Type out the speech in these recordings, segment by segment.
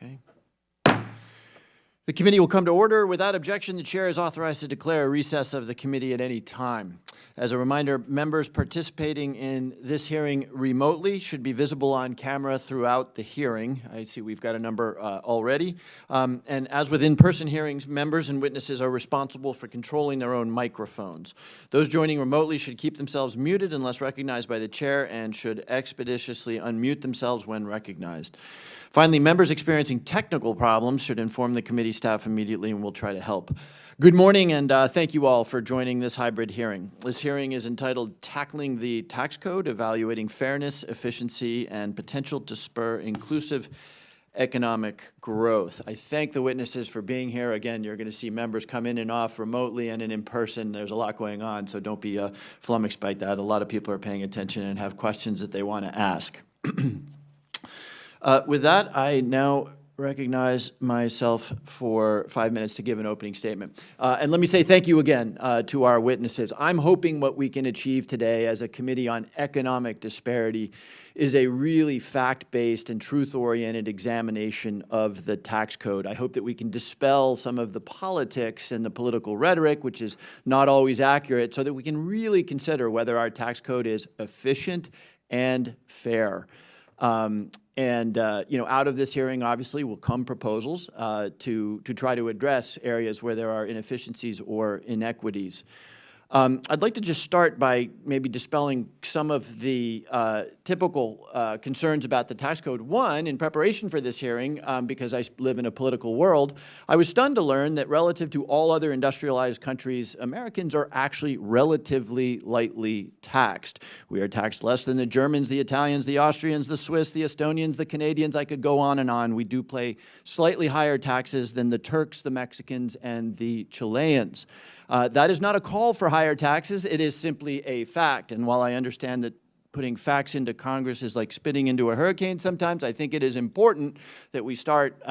Okay. The committee will come to order. Without objection, the chair is authorized to declare a recess of the committee at any time. As a reminder, members participating in this hearing remotely should be visible on camera throughout the hearing. I see we've got a number already. And as with in-person hearings, members and witnesses are responsible for controlling their own microphones. Those joining remotely should keep themselves muted unless recognized by the chair and should expeditiously unmute themselves when recognized. Finally, members experiencing technical problems should inform the committee staff immediately, and we'll try to help. Good morning, and thank you all for joining this hybrid hearing. This hearing is entitled Tackling the Tax Code, Evaluating Fairness, Efficiency, and Potential to Spur Inclusive Economic Growth. I thank the witnesses for being here. Again, you're going to see members come in and off remotely and in person. There's a lot going on, so don't be flummoxed by that. A lot of people are paying attention and have questions that they want to ask. With that, I now recognize myself for 5 minutes to give an opening statement. And let me say thank you again to our witnesses. I'm hoping what we can achieve today as a committee on economic disparity is a really fact-based and truth-oriented examination of the tax code. I hope that we can dispel some of the politics and the political rhetoric, which is not always accurate, so that we can really consider whether our tax code is efficient and fair. Out of this hearing, obviously, will come proposals to try to address areas where there are inefficiencies or inequities. I'd like to just start by maybe dispelling some of the typical concerns about the tax code. One, in preparation for this hearing, because I live in a political world, I was stunned to learn that relative to all other industrialized countries, Americans are actually relatively lightly taxed. We are taxed less than the Germans, the Italians, the Austrians, the Swiss, the Estonians, the Canadians. I could go on and on. We do pay slightly higher taxes than the Turks, the Mexicans, and the Chileans. That is not a call for higher taxes. It is simply a fact. And while I understand that putting facts into Congress is like spitting into a hurricane sometimes, I think it is important that we start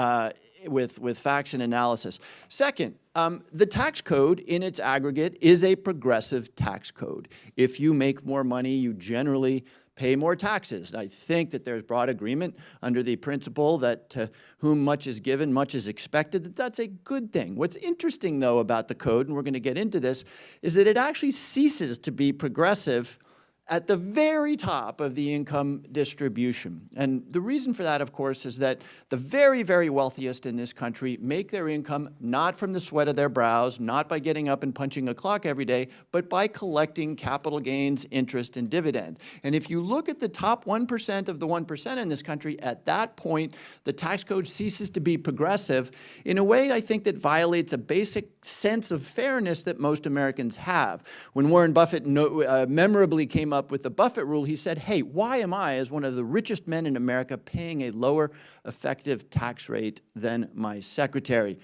with facts and analysis. Second, the tax code in its aggregate is a progressive tax code. If you make more money, you generally pay more taxes. And I think that there's broad agreement under the principle that to whom much is given, much is expected, that that's a good thing. What's interesting, though, about the code, and we're going to get into this, is that it actually ceases to be progressive at the very top of the income distribution. And the reason for that, of course, is that the very, very wealthiest in this country make their income not from the sweat of their brows, not by getting up and punching a clock every day, but by collecting capital gains, interest, and dividend. And if you look at the top 1% of the 1% in this country, at that point, the tax code ceases to be progressive in a way I think that violates a basic sense of fairness that most Americans have. When Warren Buffett memorably came up with the Buffett rule, he said, hey, why am I, as one of the richest men in America, paying a lower effective tax rate than my secretary?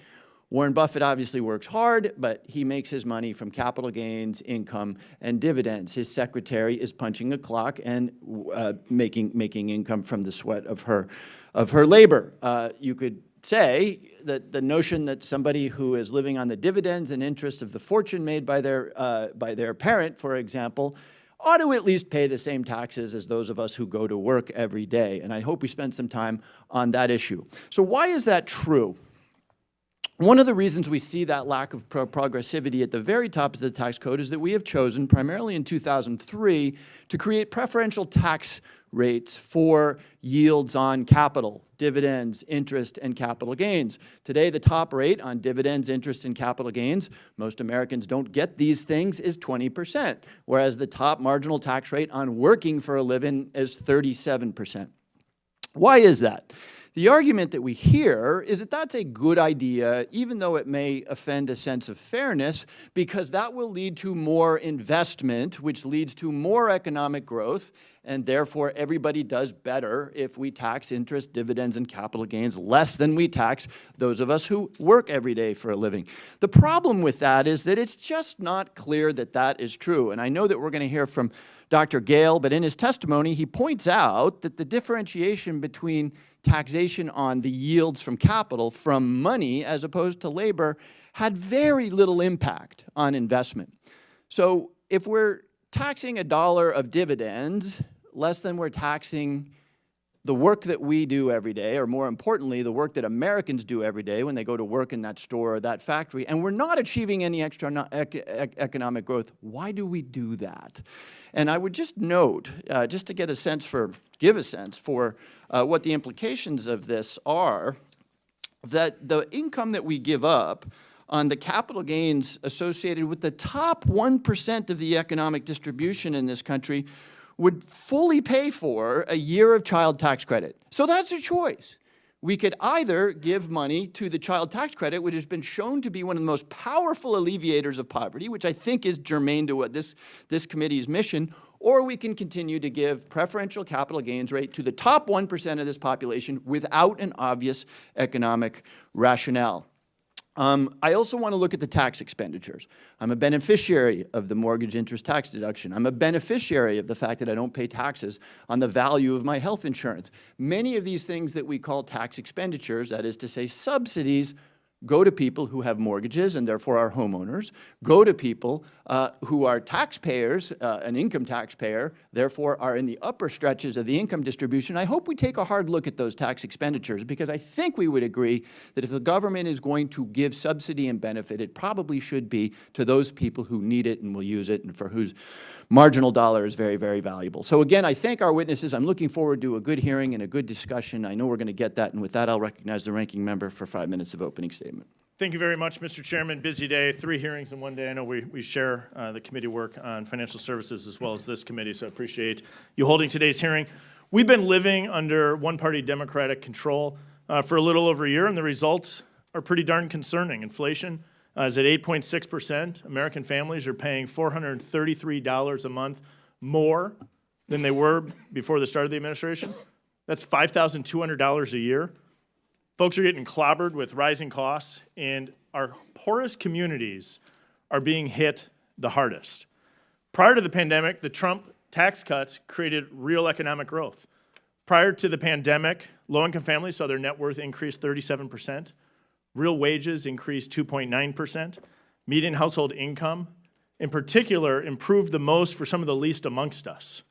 Warren Buffett obviously works hard, but he makes his money from capital gains, income, and dividends. His secretary is punching a clock and making income from the sweat of her labor. You could say that the notion that somebody who is living on the dividends and interest of the fortune made by their parent, for example, ought to at least pay the same taxes as those of us who go to work every day. And I hope we spend some time on that issue. So why is that true? One of the reasons we see that lack of progressivity at the very top of the tax code is that we have chosen, primarily in 2003, to create preferential tax rates for yields on capital, dividends, interest, and capital gains. Today, the top rate on dividends, interest, and capital gains, most Americans don't get these things, is 20%, whereas the top marginal tax rate on working for a living is 37%. Why is that? The argument that we hear is that that's a good idea, even though it may offend a sense of fairness, because that will lead to more investment, which leads to more economic growth, and therefore everybody does better if we tax interest, dividends, and capital gains less than we tax those of us who work every day for a living. The problem with that is that it's just not clear that that is true. And I know that we're going to hear from Dr. Gale, but in his testimony, he points out that the differentiation between taxation on the yields from capital, from money as opposed to labor, had very little impact on investment. So if we're taxing $1 of dividends less than we're taxing the work that we do every day, or more importantly, the work that Americans do every day when they go to work in that store or that factory, and we're not achieving any extra economic growth, why do we do that? And I would just note, just to give a sense for what the implications of this are, that the income that we give up on the capital gains associated with the top 1% of the economic distribution in this country would fully pay for a year of child tax credit. So that's a choice. We could either give money to the child tax credit, which has been shown to be one of the most powerful alleviators of poverty, which I think is germane to what this committee's mission, or we can continue to give preferential capital gains rate to the top 1% of this population without an obvious economic rationale. I also want to look at the tax expenditures. I'm a beneficiary of the mortgage interest tax deduction. I'm a beneficiary of the fact that I don't pay taxes on the value of my health insurance. Many of these things that we call tax expenditures, that is to say subsidies, go to people who have mortgages and therefore are homeowners, go to people who are taxpayers, an income taxpayer, therefore are in the upper stretches of the income distribution. I hope we take a hard look at those tax expenditures, because I think we would agree that if the government is going to give subsidy and benefit, it probably should be to those people who need it and will use it and for whose marginal dollar is very, very valuable. So again, I thank our witnesses. I'm looking forward to a good hearing and a good discussion. I know we're going to get that, and with that, I'll recognize the ranking member for 5 minutes of opening statement. Thank you very much, Mr. Chairman. Busy day, 3 hearings in one day. I know we share the committee work on financial services as well as this committee, so I appreciate you holding today's hearing. We've been living under one-party Democratic control for a little over a year, and the results are pretty darn concerning. Inflation is at 8.6%. American families are paying $433 a month more than they were before the start of the administration. That's $5,200 a year. Folks are getting clobbered with rising costs, and our poorest communities are being hit the hardest. Prior to the pandemic, the Trump tax cuts created real economic growth. Prior to the pandemic, low-income families saw their net worth increase 37%. Real wages increased 2.9%. Median household income, in particular, improved the most for some of the least amongst us.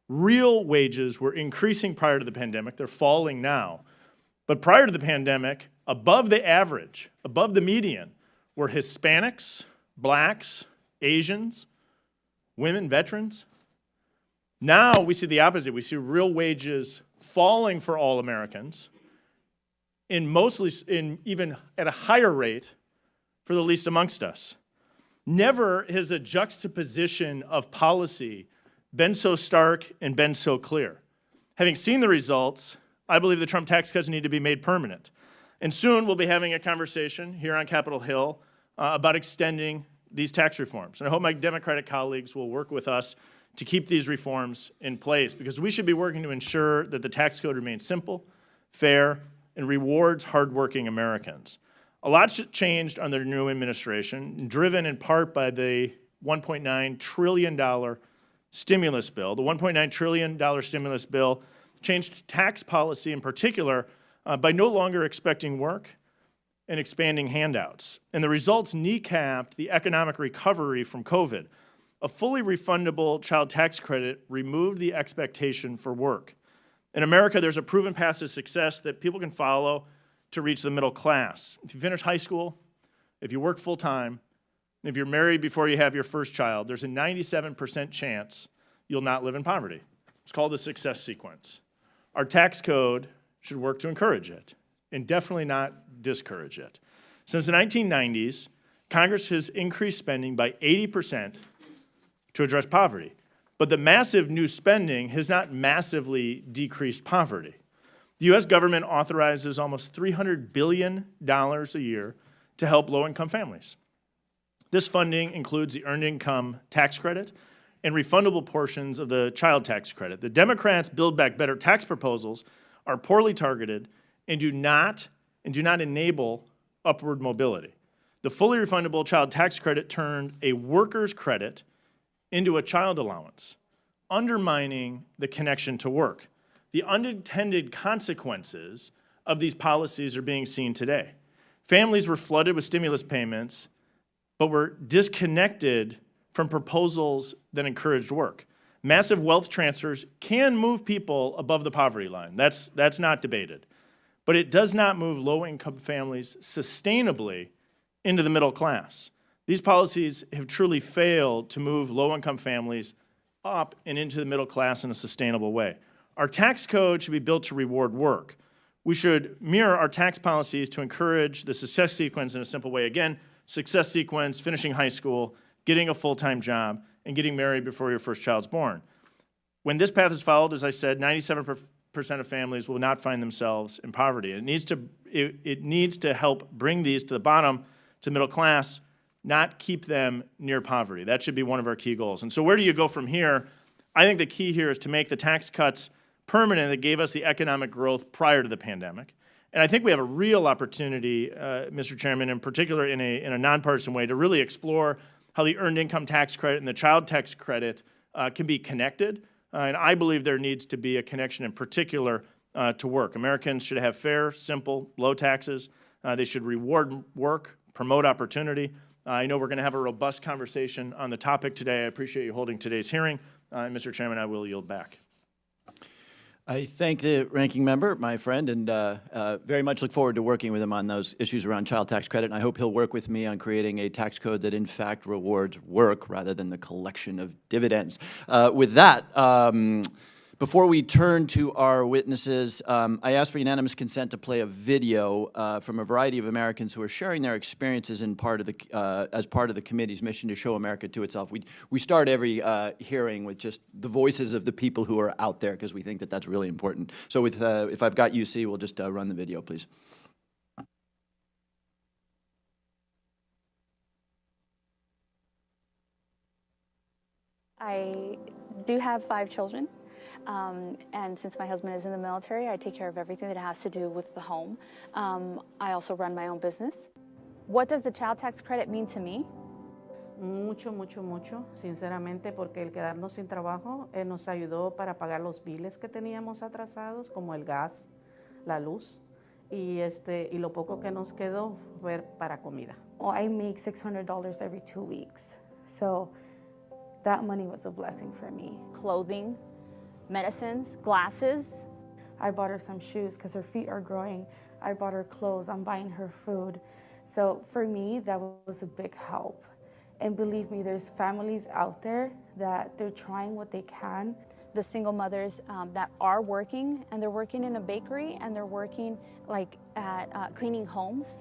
Real wages were increasing prior to the pandemic. They're falling now. But prior to the pandemic, above the average, above the median, were Hispanics, blacks, Asians, women, veterans. Now we see the opposite. We see real wages falling for all Americans, even at a higher rate for the least amongst us. Never has a juxtaposition of policy been so stark and been so clear. Having seen the results, I believe the Trump tax cuts need to be made permanent. And soon we'll be having a conversation here on Capitol Hill about extending these tax reforms. And I hope my Democratic colleagues will work with us to keep these reforms in place, because we should be working to ensure that the tax code remains simple, fair, and rewards hardworking Americans. A lot's changed under the new administration, driven in part by the $1.9 trillion stimulus bill. The $1.9 trillion stimulus bill changed tax policy in particular by no longer expecting work and expanding handouts. And the results kneecapped the economic recovery from COVID. A fully refundable child tax credit removed the expectation for work. In America, there's a proven path to success that people can follow to reach the middle class. If you finish high school, if you work full-time, and if you're married before you have your first child, there's a 97% chance you'll not live in poverty. It's called the success sequence. Our tax code should work to encourage it, and definitely not discourage it. Since the 1990s, Congress has increased spending by 80% to address poverty. But the massive new spending has not massively decreased poverty. The U.S. government authorizes almost $300 billion a year to help low-income families. This funding includes the Earned Income Tax Credit and refundable portions of the Child Tax Credit. The Democrats' Build Back Better tax proposals are poorly targeted and do not enable upward mobility. The fully refundable Child Tax Credit turned a worker's credit into a child allowance, undermining the connection to work. The unintended consequences of these policies are being seen today. Families were flooded with stimulus payments, but were disconnected from proposals that encouraged work. Massive wealth transfers can move people above the poverty line. That's not debated. But it does not move low-income families sustainably into the middle class. These policies have truly failed to move low-income families up and into the middle class in a sustainable way. Our tax code should be built to reward work. We should mirror our tax policies to encourage the success sequence in a simple way. Again, success sequence, finishing high school, getting a full-time job, and getting married before your first child's born. When this path is followed, as I said, 97% of families will not find themselves in poverty. It needs to help bring these to the bottom, to middle class, not keep them near poverty. That should be one of our key goals. And so where do you go from here? I think the key here is to make the tax cuts permanent that gave us the economic growth prior to the pandemic. And I think we have a real opportunity, Mr. Chairman, in particular in a nonpartisan way, to really explore how the earned income tax credit and the child tax credit can be connected. And I believe there needs to be a connection in particular to work. Americans should have fair, simple, low taxes. They should reward work, promote opportunity. I know we're going to have a robust conversation on the topic today. I appreciate you holding today's hearing. Mr. Chairman, I will yield back. I thank the ranking member, my friend, and very much look forward to working with him on those issues around child tax credit. And I hope he'll work with me on creating a tax code that, in fact, rewards work rather than the collection of dividends. With that, before we turn to our witnesses, I ask for unanimous consent to play a video from a variety of Americans who are sharing their experiences as part of the committee's mission to show America to itself. We start every hearing with just the voices of the people who are out there because we think that that's really important. So if I've got UC, we'll just run the video, please. I do have 5 children. And since my husband is in the military, I take care of everything that has to do with the home. I also run my own business. What does the child tax credit mean to me? Mucho, mucho, mucho, sinceramente, porque el quedarnos sin trabajo nos ayudó para pagar los biles que teníamos atrasados, como el gas, la luz, y lo poco que nos quedó fue para comida. Well, I make $600 every 2 weeks, so that money was a blessing for me. Clothing, medicines, glasses. I bought her some shoes because her feet are growing. I bought her clothes. I'm buying her food. So for me, that was a big help. And believe me, there's families out there that they're trying what they can. The single mothers that are working, and they're working in a bakery, and they're working like at cleaning homes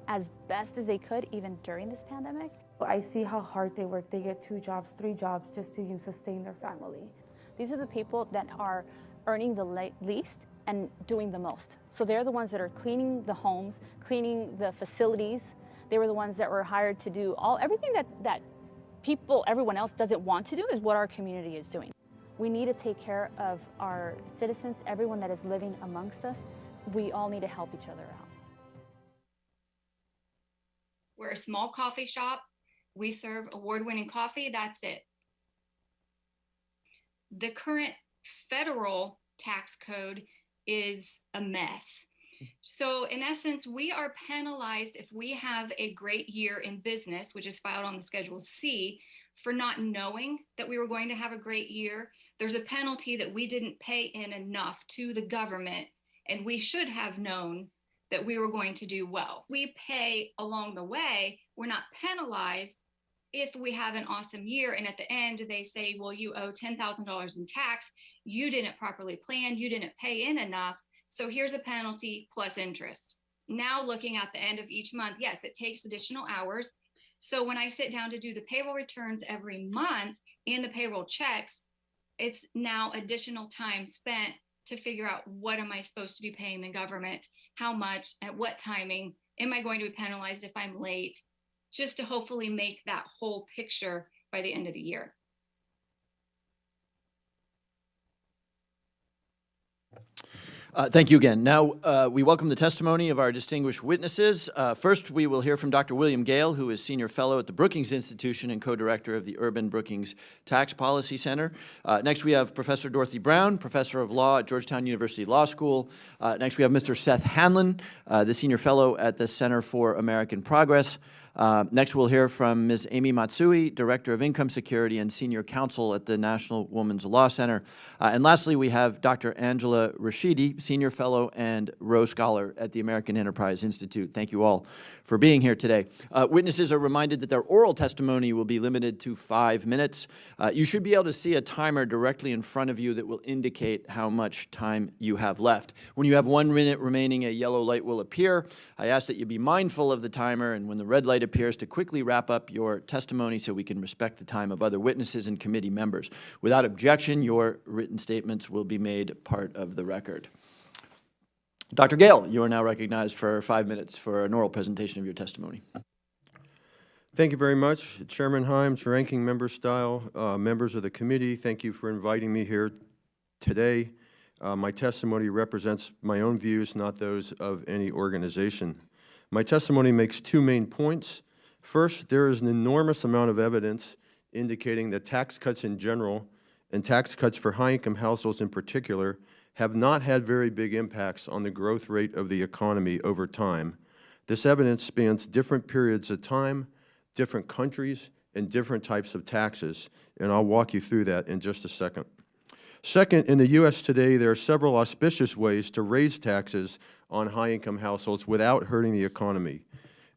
as best as they could, even during this pandemic. I see how hard they work. They get 2 jobs, 3 jobs just to sustain their family. These are the people that are earning the least and doing the most. So they're the ones that are cleaning the homes, cleaning the facilities. They were the ones that were hired to do everything that everyone else doesn't want to do is what our community is doing. We need to take care of our citizens, everyone that is living amongst us. We all need to help each other out. We're a small coffee shop. We serve award-winning coffee. That's it. The current federal tax code is a mess. So in essence, we are penalized if we have a great year in business, which is filed on the Schedule C, for not knowing that we were going to have a great year. There's a penalty that we didn't pay in enough to the government, and we should have known that we were going to do well. We pay along the way. We're not penalized if we have an awesome year and at the end they say, well, you owe $10,000 in tax, you didn't properly plan, you didn't pay in enough, so here's a penalty plus interest. Now looking at the end of each month, yes, it takes additional hours. So when I sit down to do the payroll returns every month and the payroll checks, it's now additional time spent to figure out what am I supposed to be paying the government, how much, at what timing, am I going to be penalized if I'm late, just to hopefully make that whole picture by the end of the year. Thank you again. Now, we welcome the testimony of our distinguished witnesses. First, we will hear from Dr. William Gale, who is Senior Fellow at the Brookings Institution and Co-Director of the Urban Brookings Tax Policy Center. Next, we have Professor Dorothy Brown, Professor of Law at Georgetown University Law School. Next, we have Mr. Seth Hanlon, the Senior Fellow at the Center for American Progress. Next, we'll hear from Ms. Amy Matsui, Director of Income Security and Senior Counsel at the National Women's Law Center. And lastly, we have Dr. Angela Rashidi, Senior Fellow and Rowe Scholar at the American Enterprise Institute. Thank you all for being here today. Witnesses are reminded that their oral testimony will be limited to 5 minutes. You should be able to see a timer directly in front of you that will indicate how much time you have left. When you have 1 minute remaining, a yellow light will appear. I ask that you be mindful of the timer, and when the red light appears, to quickly wrap up your testimony so we can respect the time of other witnesses and committee members. Without objection, your written statements will be made part of the record. Dr. Gale, you are now recognized for 5 minutes for an oral presentation of your testimony. Thank you very much, Chairman Himes, Ranking Member Style, members of the committee. Thank you for inviting me here today. My testimony represents my own views, not those of any organization. My testimony makes 2 main points. First, there is an enormous amount of evidence indicating that tax cuts in general and tax cuts for high-income households in particular have not had very big impacts on the growth rate of the economy over time. This evidence spans different periods of time, different countries, and different types of taxes, and I'll walk you through that in just a second. Second, in the U.S. today, there are several auspicious ways to raise taxes on high-income households without hurting the economy.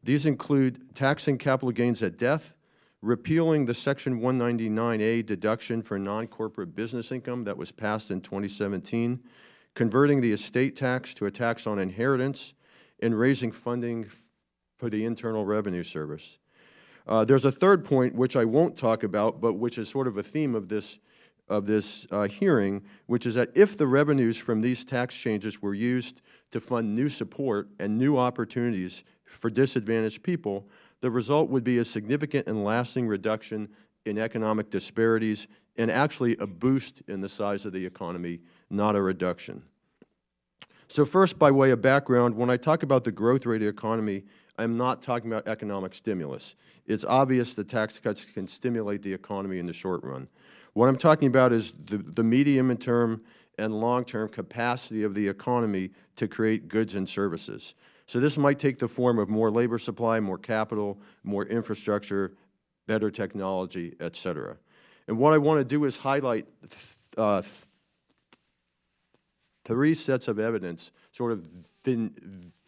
These include taxing capital gains at death, repealing the Section 199A deduction for non-corporate business income that was passed in 2017, converting the estate tax to a tax on inheritance, and raising funding for the Internal Revenue Service. There's a third point which I won't talk about, but which is sort of a theme of this hearing, which is that if the revenues from these tax changes were used to fund new support and new opportunities for disadvantaged people, the result would be a significant and lasting reduction in economic disparities and actually a boost in the size of the economy, not a reduction. So first, by way of background, when I talk about the growth rate of the economy, I'm not talking about economic stimulus. It's obvious that tax cuts can stimulate the economy in the short run. What I'm talking about is the medium term and long-term capacity of the economy to create goods and services. So this might take the form of more labor supply, more capital, more infrastructure, better technology, et cetera. And what I want to do is highlight 3 sets of evidence, sort of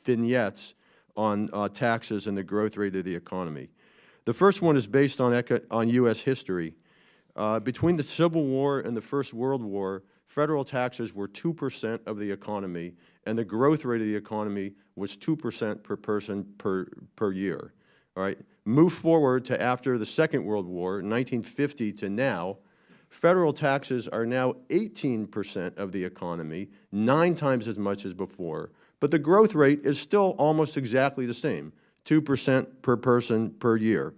vignettes on taxes and the growth rate of the economy. The first one is based on U.S. history. Between the Civil War and the First World War, federal taxes were 2% of the economy, and the growth rate of the economy was 2% per person per year. All right. Move forward to after the Second World War, 1950 to now, federal taxes are now 18% of the economy, 9 times as much as before, but the growth rate is still almost exactly the same, 2% per person per year.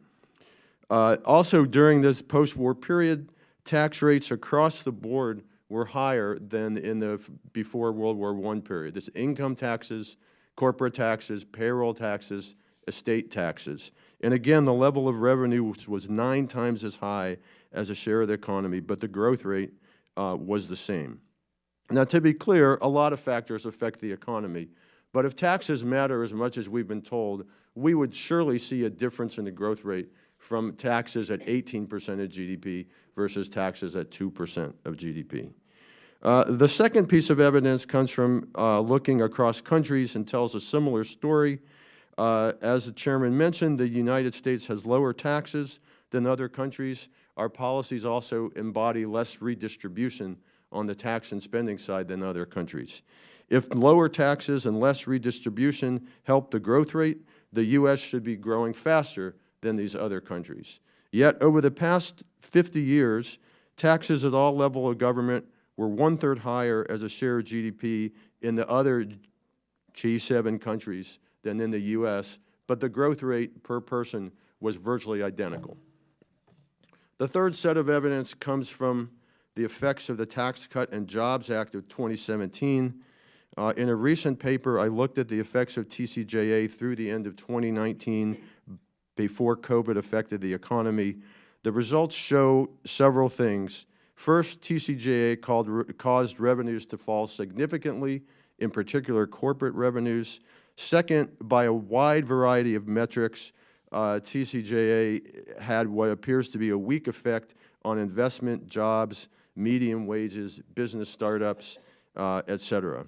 Also, during this post-war period, tax rates across the board were higher than in the before World War I period. This income taxes, corporate taxes, payroll taxes, estate taxes. And again, the level of revenue was 9 times as high as a share of the economy, but the growth rate was the same. Now, to be clear, a lot of factors affect the economy, but if taxes matter as much as we've been told, we would surely see a difference in the growth rate from taxes at 18% of GDP versus taxes at 2% of GDP. The second piece of evidence comes from looking across countries and tells a similar story. As the chairman mentioned, the United States has lower taxes than other countries. Our policies also embody less redistribution on the tax and spending side than other countries. If lower taxes and less redistribution help the growth rate, the U.S. should be growing faster than these other countries. Yet, over the past 50 years, taxes at all levels of government were 1/3 higher as a share of GDP in the other G7 countries than in the U.S., but the growth rate per person was virtually identical. The third set of evidence comes from the effects of the Tax Cut and Jobs Act of 2017. In a recent paper, I looked at the effects of TCJA through the end of 2019 before COVID affected the economy. The results show several things. First, TCJA caused revenues to fall significantly, in particular corporate revenues. Second, by a wide variety of metrics, TCJA had what appears to be a weak effect on investment, jobs, median wages, business startups, et cetera.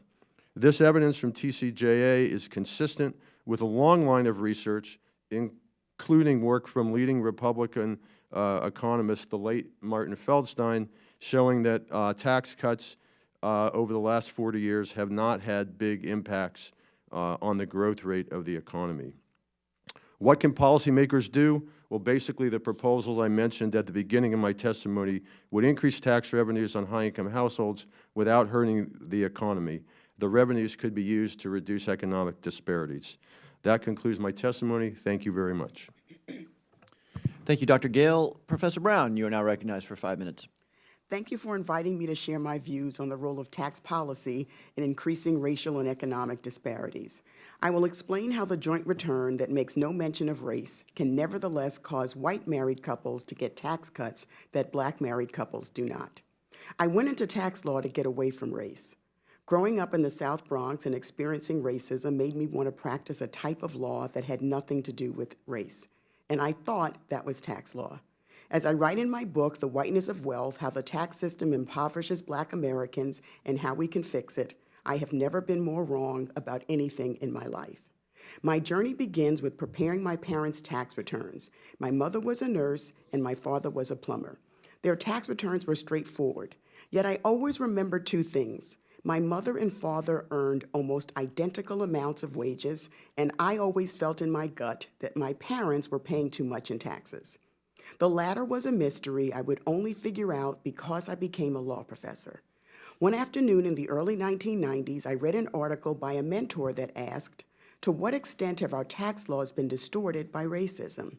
This evidence from TCJA is consistent with a long line of research, including work from leading Republican economist, the late Martin Feldstein, showing that tax cuts over the last 40 years have not had big impacts on the growth rate of the economy. What can policymakers do? Well, basically the proposals I mentioned at the beginning of my testimony would increase tax revenues on high-income households without hurting the economy. The revenues could be used to reduce economic disparities. That concludes my testimony. Thank you very much. Thank you, Dr. Gale. Professor Brown, you are now recognized for 5 minutes. Thank you for inviting me to share my views on the role of tax policy in increasing racial and economic disparities. I will explain how the joint return that makes no mention of race can nevertheless cause white married couples to get tax cuts that black married couples do not. I went into tax law to get away from race. Growing up in the South Bronx and experiencing racism made me want to practice a type of law that had nothing to do with race, and I thought that was tax law. As I write in my book, The Whiteness of Wealth, How the Tax System Impoverishes Black Americans and How We Can Fix It, I have never been more wrong about anything in my life. My journey begins with preparing my parents' tax returns. My mother was a nurse and my father was a plumber. Their tax returns were straightforward, yet I always remember two things. My mother and father earned almost identical amounts of wages, and I always felt in my gut that my parents were paying too much in taxes. The latter was a mystery I would only figure out because I became a law professor. One afternoon in the early 1990s, I read an article by a mentor that asked, "To what extent have our tax laws been distorted by racism?"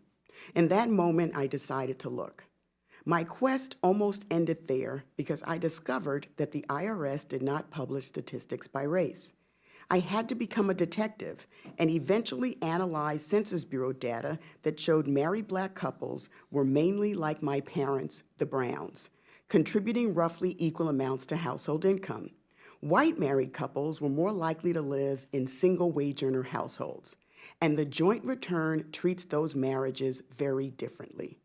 In that moment, I decided to look. My quest almost ended there because I discovered that the IRS did not publish statistics by race. I had to become a detective and eventually analyze Census Bureau data that showed married black couples were mainly like my parents, the Browns, contributing roughly equal amounts to household income. White married couples were more likely to live in single wage earner households, and the joint return treats those marriages very differently.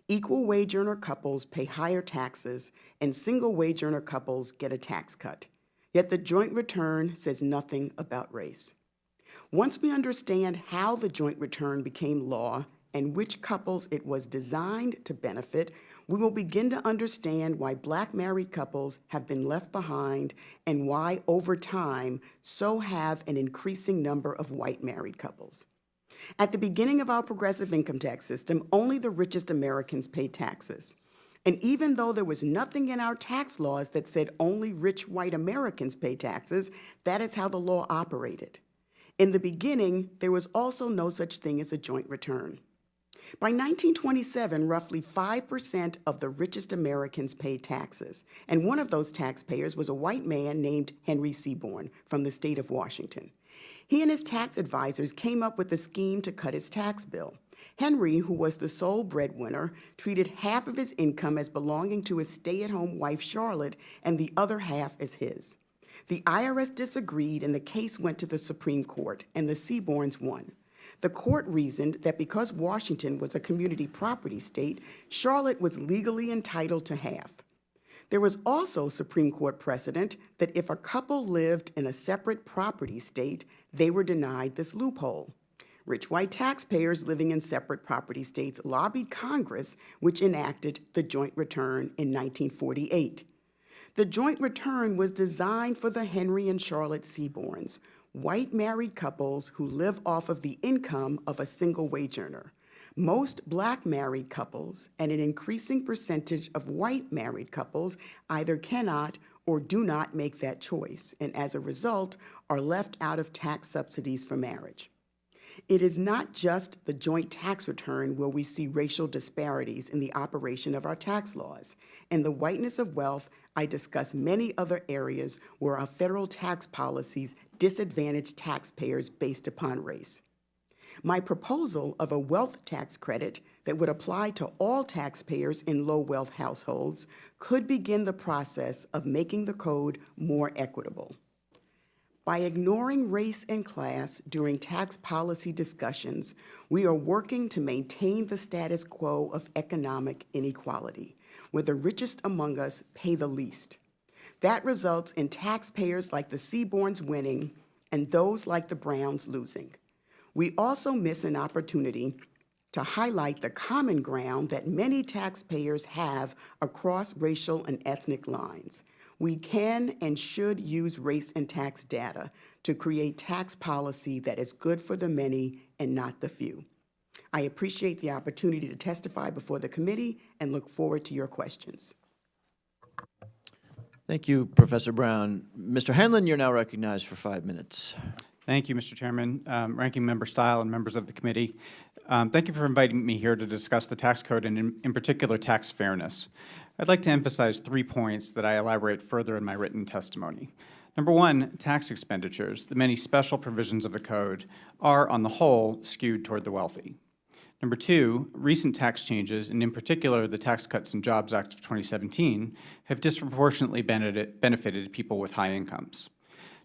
Equal wage earner couples pay higher taxes, and single wage earner couples get a tax cut. Yet the joint return says nothing about race. Once we understand how the joint return became law and which couples it was designed to benefit, we will begin to understand why black married couples have been left behind and why, over time, so have an increasing number of white married couples. At the beginning of our progressive income tax system, only the richest Americans paid taxes. And even though there was nothing in our tax laws that said only rich white Americans pay taxes, that is how the law operated. In the beginning, there was also no such thing as a joint return. By 1927, roughly 5% of the richest Americans paid taxes, and one of those taxpayers was a white man named Henry Seaborn from the state of Washington. He and his tax advisors came up with a scheme to cut his tax bill. Henry, who was the sole breadwinner, treated half of his income as belonging to his stay-at-home wife, Charlotte, and the other half as his. The IRS disagreed, and the case went to the Supreme Court, and the Seaborns won. The court reasoned that because Washington was a community property state, Charlotte was legally entitled to half. There was also Supreme Court precedent that if a couple lived in a separate property state, they were denied this loophole. Rich white taxpayers living in separate property states lobbied Congress, which enacted the joint return in 1948. The joint return was designed for the Henry and Charlotte Seaborns, white married couples who live off of the income of a single wage earner. Most black married couples and an increasing percentage of white married couples either cannot or do not make that choice, and as a result are left out of tax subsidies for marriage. It is not just the joint tax return where we see racial disparities in the operation of our tax laws. In The Whiteness of Wealth, I discuss many other areas where our federal tax policies disadvantage taxpayers based upon race. My proposal of a wealth tax credit that would apply to all taxpayers in low-wealth households could begin the process of making the code more equitable. By ignoring race and class during tax policy discussions, we are working to maintain the status quo of economic inequality, where the richest among us pay the least. That results in taxpayers like the Seaborns winning and those like the Browns losing. We also miss an opportunity to highlight the common ground that many taxpayers have across racial and ethnic lines. We can and should use race and tax data to create tax policy that is good for the many and not the few. I appreciate the opportunity to testify before the committee and look forward to your questions. Thank you, Professor Brown. Mr. Hanlon, you're now recognized for 5 minutes. Thank you, Mr. Chairman, Ranking Member Stile, and members of the committee. Thank you for inviting me here to discuss the tax code and, in particular, tax fairness. I'd like to emphasize 3 points that I elaborate further in my written testimony. Number one, tax expenditures, the many special provisions of the code, are, on the whole, skewed toward the wealthy. Number two, recent tax changes, and in particular the Tax Cuts and Jobs Act of 2017, have disproportionately benefited people with high incomes.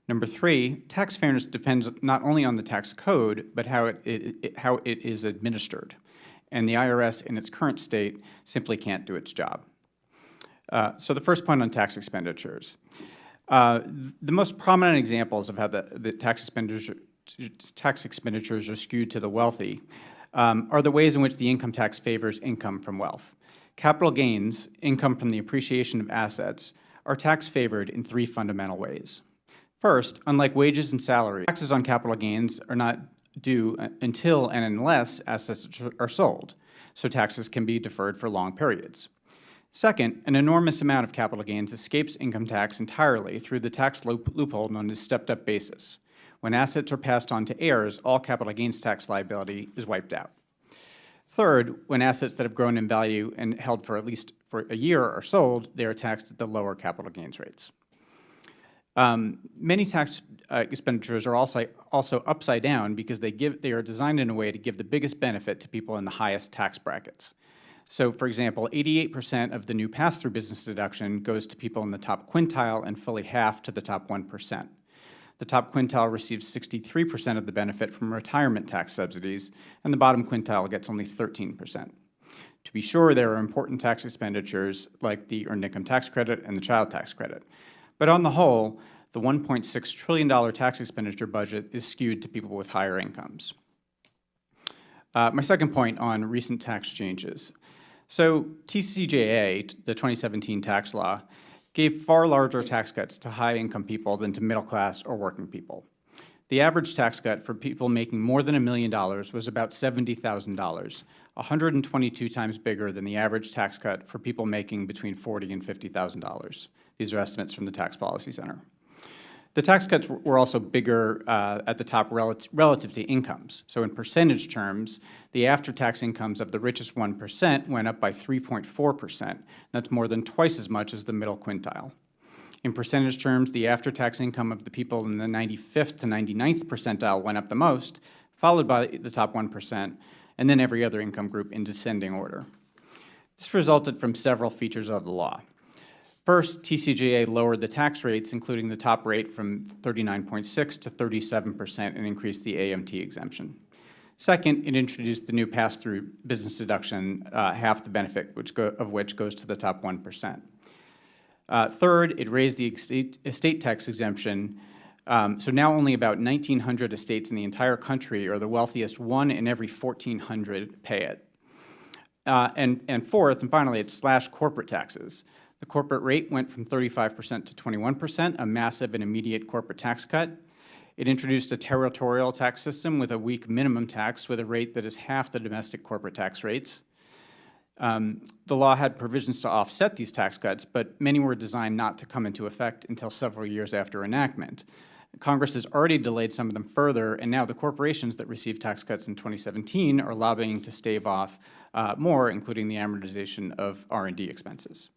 Number three, tax fairness depends not only on the tax code, but how it is administered. And the IRS, in its current state, simply can't do its job. So the first point on tax expenditures. The most prominent examples of how the tax expenditures are skewed to the wealthy are the ways in which the income tax favors income from wealth. Capital gains, income from the appreciation of assets, are tax favored in 3 fundamental ways. First, unlike wages and salaries, taxes on capital gains are not due until and unless assets are sold, so taxes can be deferred for long periods. Second, an enormous amount of capital gains escapes income tax entirely through the tax loophole known as stepped-up basis. When assets are passed on to heirs, all capital gains tax liability is wiped out. Third, when assets that have grown in value and held for at least for a year are sold, they are taxed at the lower capital gains rates. Many tax expenditures are also upside down because they are designed in a way to give the biggest benefit to people in the highest tax brackets. So, for example, 88% of the new pass-through business deduction goes to people in the top quintile and fully half to the top 1%. The top quintile receives 63% of the benefit from retirement tax subsidies, and the bottom quintile gets only 13%. To be sure, there are important tax expenditures like the Earned Income Tax Credit and the Child Tax Credit. But on the whole, the $1.6 trillion tax expenditure budget is skewed to people with higher incomes. My second point on recent tax changes. So TCJA, the 2017 tax law, gave far larger tax cuts to high-income people than to middle-class or working people. The average tax cut for people making more than $1 million was about $70,000, 122 times bigger than the average tax cut for people making between $40,000 and $50,000. These are estimates from the Tax Policy Center. The tax cuts were also bigger at the top relative to incomes. So in percentage terms, the after-tax incomes of the richest 1% went up by 3.4%. That's more than twice as much as the middle quintile. In percentage terms, the after-tax income of the people in the 95th to 99th percentile went up the most, followed by the top 1%, and then every other income group in descending order. This resulted from several features of the law. First, TCJA lowered the tax rates, including the top rate from 39.6% to 37%, and increased the AMT exemption. Second, it introduced the new pass-through business deduction, half the benefit of which goes to the top 1%. Third, it raised the estate tax exemption, so now only about 1,900 estates in the entire country, or the wealthiest 1 in every 1,400, pay it. And fourth, and finally, it slashed corporate taxes. The corporate rate went from 35% to 21%, a massive and immediate corporate tax cut. It introduced a territorial tax system with a weak minimum tax with a rate that is half the domestic corporate tax rates. The law had provisions to offset these tax cuts, but many were designed not to come into effect until several years after enactment. Congress has already delayed some of them further, and now the corporations that received tax cuts in 2017 are lobbying to stave off more, including the amortization of R&D expenses.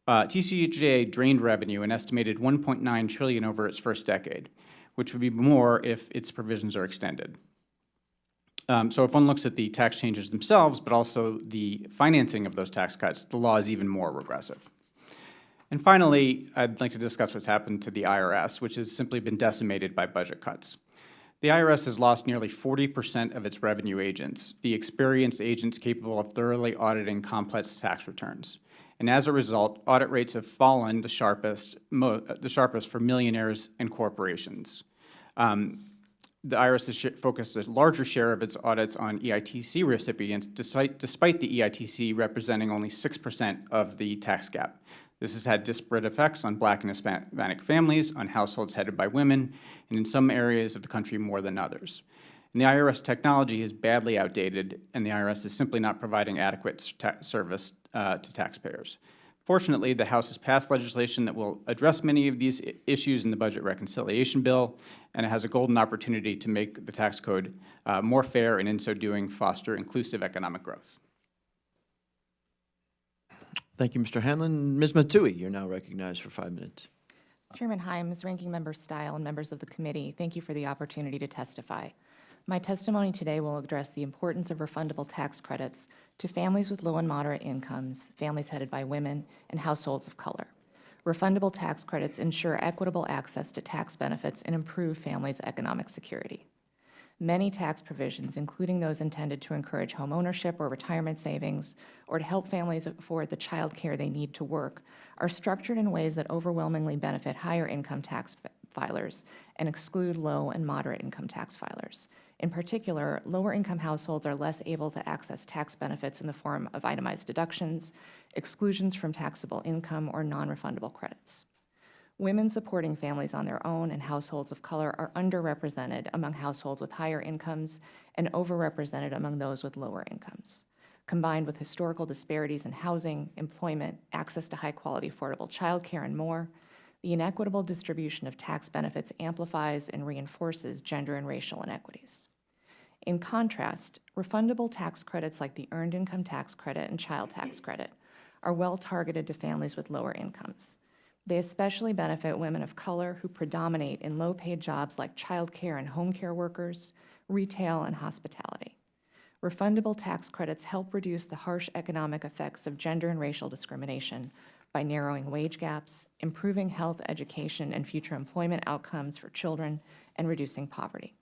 TCJA drained revenue an estimated $1.9 trillion over its first decade, which would be more if its provisions are extended. So if one looks at the tax changes themselves, but also the financing of those tax cuts, the law is even more regressive. And finally, I'd like to discuss what's happened to the IRS, which has simply been decimated by budget cuts. The IRS has lost nearly 40% of its revenue agents, the experienced agents capable of thoroughly auditing complex tax returns. And as a result, audit rates have fallen the sharpest for millionaires and corporations. The IRS has focused a larger share of its audits on EITC recipients, despite the EITC representing only 6% of the tax gap. This has had disparate effects on Black and Hispanic families, on households headed by women, and in some areas of the country more than others. And the IRS technology is badly outdated, and the IRS is simply not providing adequate service to taxpayers. Fortunately, the House has passed legislation that will address many of these issues in the Budget Reconciliation Bill, and it has a golden opportunity to make the tax code more fair, and in so doing, foster inclusive economic growth. Thank you, Mr. Hanlon. Ms. Matui, you're now recognized for 5 minutes. Chairman Himes, Ranking Member Stile, and members of the committee, thank you for the opportunity to testify. My testimony today will address the importance of refundable tax credits to families with low and moderate incomes, families headed by women, and households of color. Refundable tax credits ensure equitable access to tax benefits and improve families' economic security. Many tax provisions, including those intended to encourage home ownership or retirement savings, or to help families afford the child care they need to work, are structured in ways that overwhelmingly benefit higher income tax filers and exclude low and moderate income tax filers. In particular, lower income households are less able to access tax benefits in the form of itemized deductions, exclusions from taxable income, or non-refundable credits. Women supporting families on their own and households of color are underrepresented among households with higher incomes and overrepresented among those with lower incomes. Combined with historical disparities in housing, employment, access to high-quality affordable childcare, and more, the inequitable distribution of tax benefits amplifies and reinforces gender and racial inequities. In contrast, refundable tax credits like the Earned Income Tax Credit and Child Tax Credit are well targeted to families with lower incomes. They especially benefit women of color who predominate in low-paid jobs like childcare and home care workers, retail, and hospitality. Refundable tax credits help reduce the harsh economic effects of gender and racial discrimination by narrowing wage gaps, improving health, education, and future employment outcomes for children, and reducing poverty.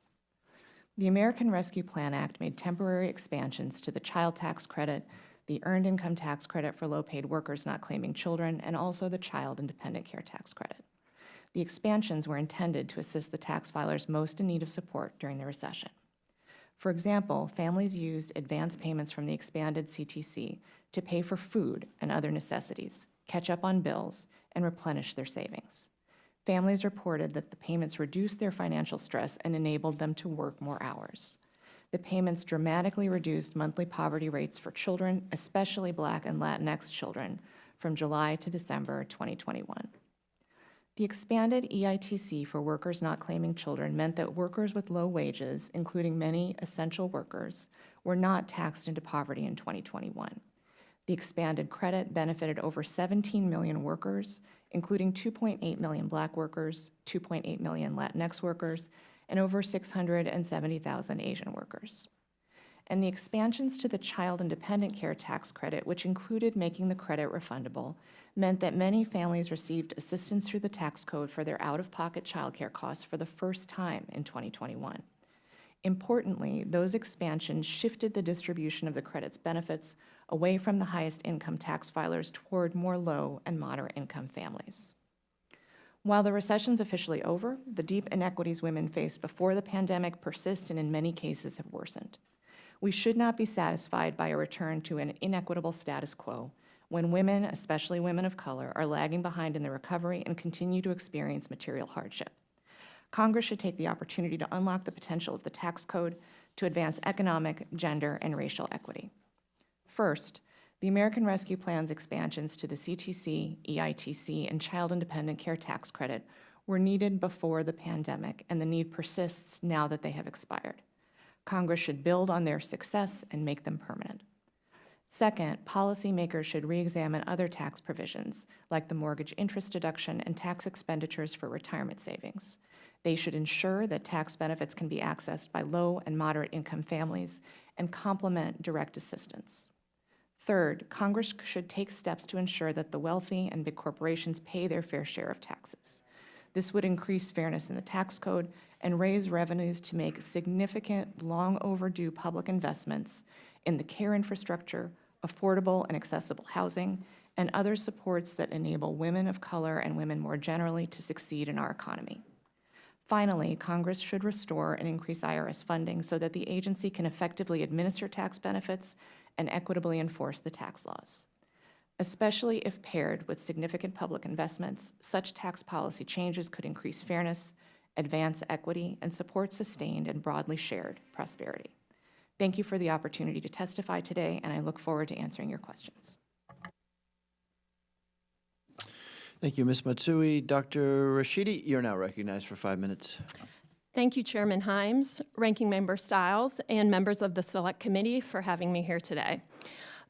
The American Rescue Plan Act made temporary expansions to the child tax credit, the Earned Income Tax Credit for low-paid workers not claiming children, and also the Child and Dependent Care Tax Credit. The expansions were intended to assist the tax filers most in need of support during the recession. For example, families used advance payments from the expanded CTC to pay for food and other necessities, catch up on bills, and replenish their savings. Families reported that the payments reduced their financial stress and enabled them to work more hours. The payments dramatically reduced monthly poverty rates for children, especially Black and Latinx children, from July to December 2021. The expanded EITC for workers not claiming children meant that workers with low wages, including many essential workers, were not taxed into poverty in 2021. The expanded credit benefited over 17 million workers, including 2.8 million Black workers, 2.8 million Latinx workers, and over 670,000 Asian workers. And the expansions to the Child and Dependent Care Tax Credit, which included making the credit refundable, meant that many families received assistance through the tax code for their out-of-pocket childcare costs for the first time in 2021. Importantly, those expansions shifted the distribution of the credit's benefits away from the highest income tax filers toward more low and moderate income families. While the recession's officially over, the deep inequities women faced before the pandemic persist and in many cases have worsened. We should not be satisfied by a return to an inequitable status quo when women, especially women of color, are lagging behind in the recovery and continue to experience material hardship. Congress should take the opportunity to unlock the potential of the tax code to advance economic, gender, and racial equity. First, the American Rescue Plan's expansions to the CTC, EITC, and Child and Dependent Care Tax Credit were needed before the pandemic, and the need persists now that they have expired. Congress should build on their success and make them permanent. Second, policymakers should re-examine other tax provisions, like the mortgage interest deduction and tax expenditures for retirement savings. They should ensure that tax benefits can be accessed by low and moderate income families and complement direct assistance. Third, Congress should take steps to ensure that the wealthy and big corporations pay their fair share of taxes. This would increase fairness in the tax code and raise revenues to make significant, long overdue public investments in the care infrastructure, affordable and accessible housing, and other supports that enable women of color and women more generally to succeed in our economy. Finally, Congress should restore and increase IRS funding so that the agency can effectively administer tax benefits and equitably enforce the tax laws. Especially if paired with significant public investments, such tax policy changes could increase fairness, advance equity, and support sustained and broadly shared prosperity. Thank you for the opportunity to testify today, and I look forward to answering your questions. Thank you, Ms. Matsui. Dr. Rashidi, you're now recognized for 5 minutes. Thank you, Chairman Himes, Ranking Member Stiles, and members of the Select Committee for having me here today.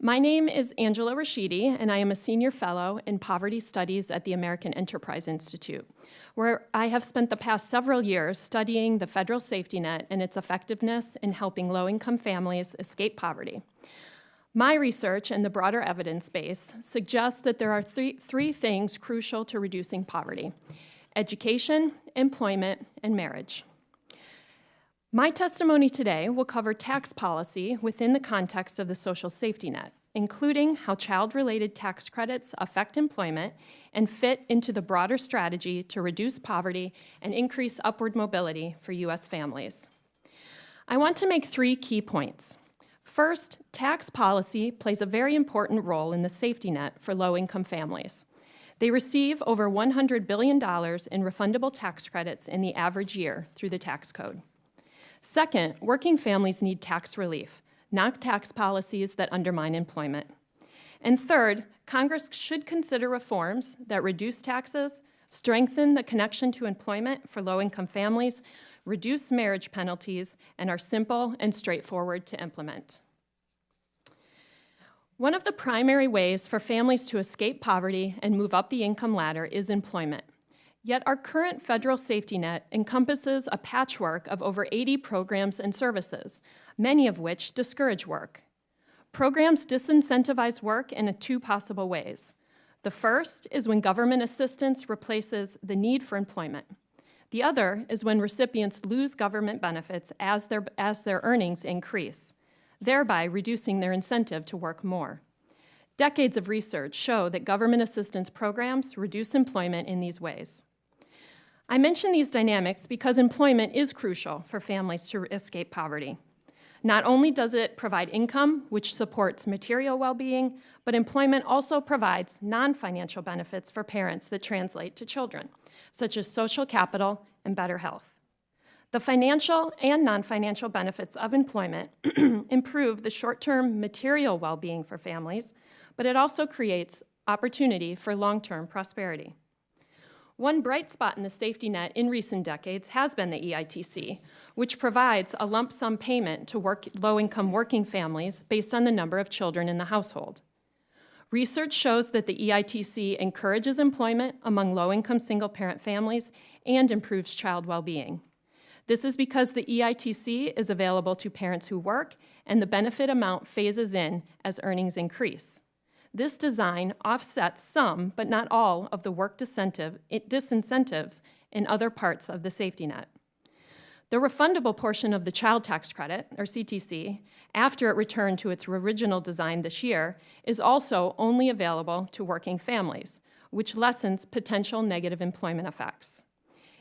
My name is Angela Rashidi, and I am a Senior Fellow in Poverty Studies at the American Enterprise Institute, where I have spent the past several years studying the federal safety net and its effectiveness in helping low-income families escape poverty. My research and the broader evidence base suggests that there are three things crucial to reducing poverty: education, employment, and marriage. My testimony today will cover tax policy within the context of the social safety net, including how child-related tax credits affect employment and fit into the broader strategy to reduce poverty and increase upward mobility for U.S. families. I want to make 3 key points. First, tax policy plays a very important role in the safety net for low-income families. They receive over $100 billion in refundable tax credits in the average year through the tax code. Second, working families need tax relief, not tax policies that undermine employment. And third, Congress should consider reforms that reduce taxes, strengthen the connection to employment for low-income families, reduce marriage penalties, and are simple and straightforward to implement. One of the primary ways for families to escape poverty and move up the income ladder is employment. Yet our current federal safety net encompasses a patchwork of over 80 programs and services, many of which discourage work. Programs disincentivize work in 2 possible ways. The first is when government assistance replaces the need for employment. The other is when recipients lose government benefits as their earnings increase, thereby reducing their incentive to work more. Decades of research show that government assistance programs reduce employment in these ways. I mention these dynamics because employment is crucial for families to escape poverty. Not only does it provide income, which supports material well-being, but employment also provides non-financial benefits for parents that translate to children, such as social capital and better health. The financial and non-financial benefits of employment improve the short-term material well-being for families, but it also creates opportunity for long-term prosperity. One bright spot in the safety net in recent decades has been the EITC, which provides a lump sum payment to low-income working families based on the number of children in the household. Research shows that the EITC encourages employment among low-income single-parent families and improves child well-being. This is because the EITC is available to parents who work, and the benefit amount phases in as earnings increase. This design offsets some, but not all, of the work disincentives in other parts of the safety net. The refundable portion of the child tax credit, or CTC, after it returned to its original design this year, is also only available to working families, which lessens potential negative employment effects.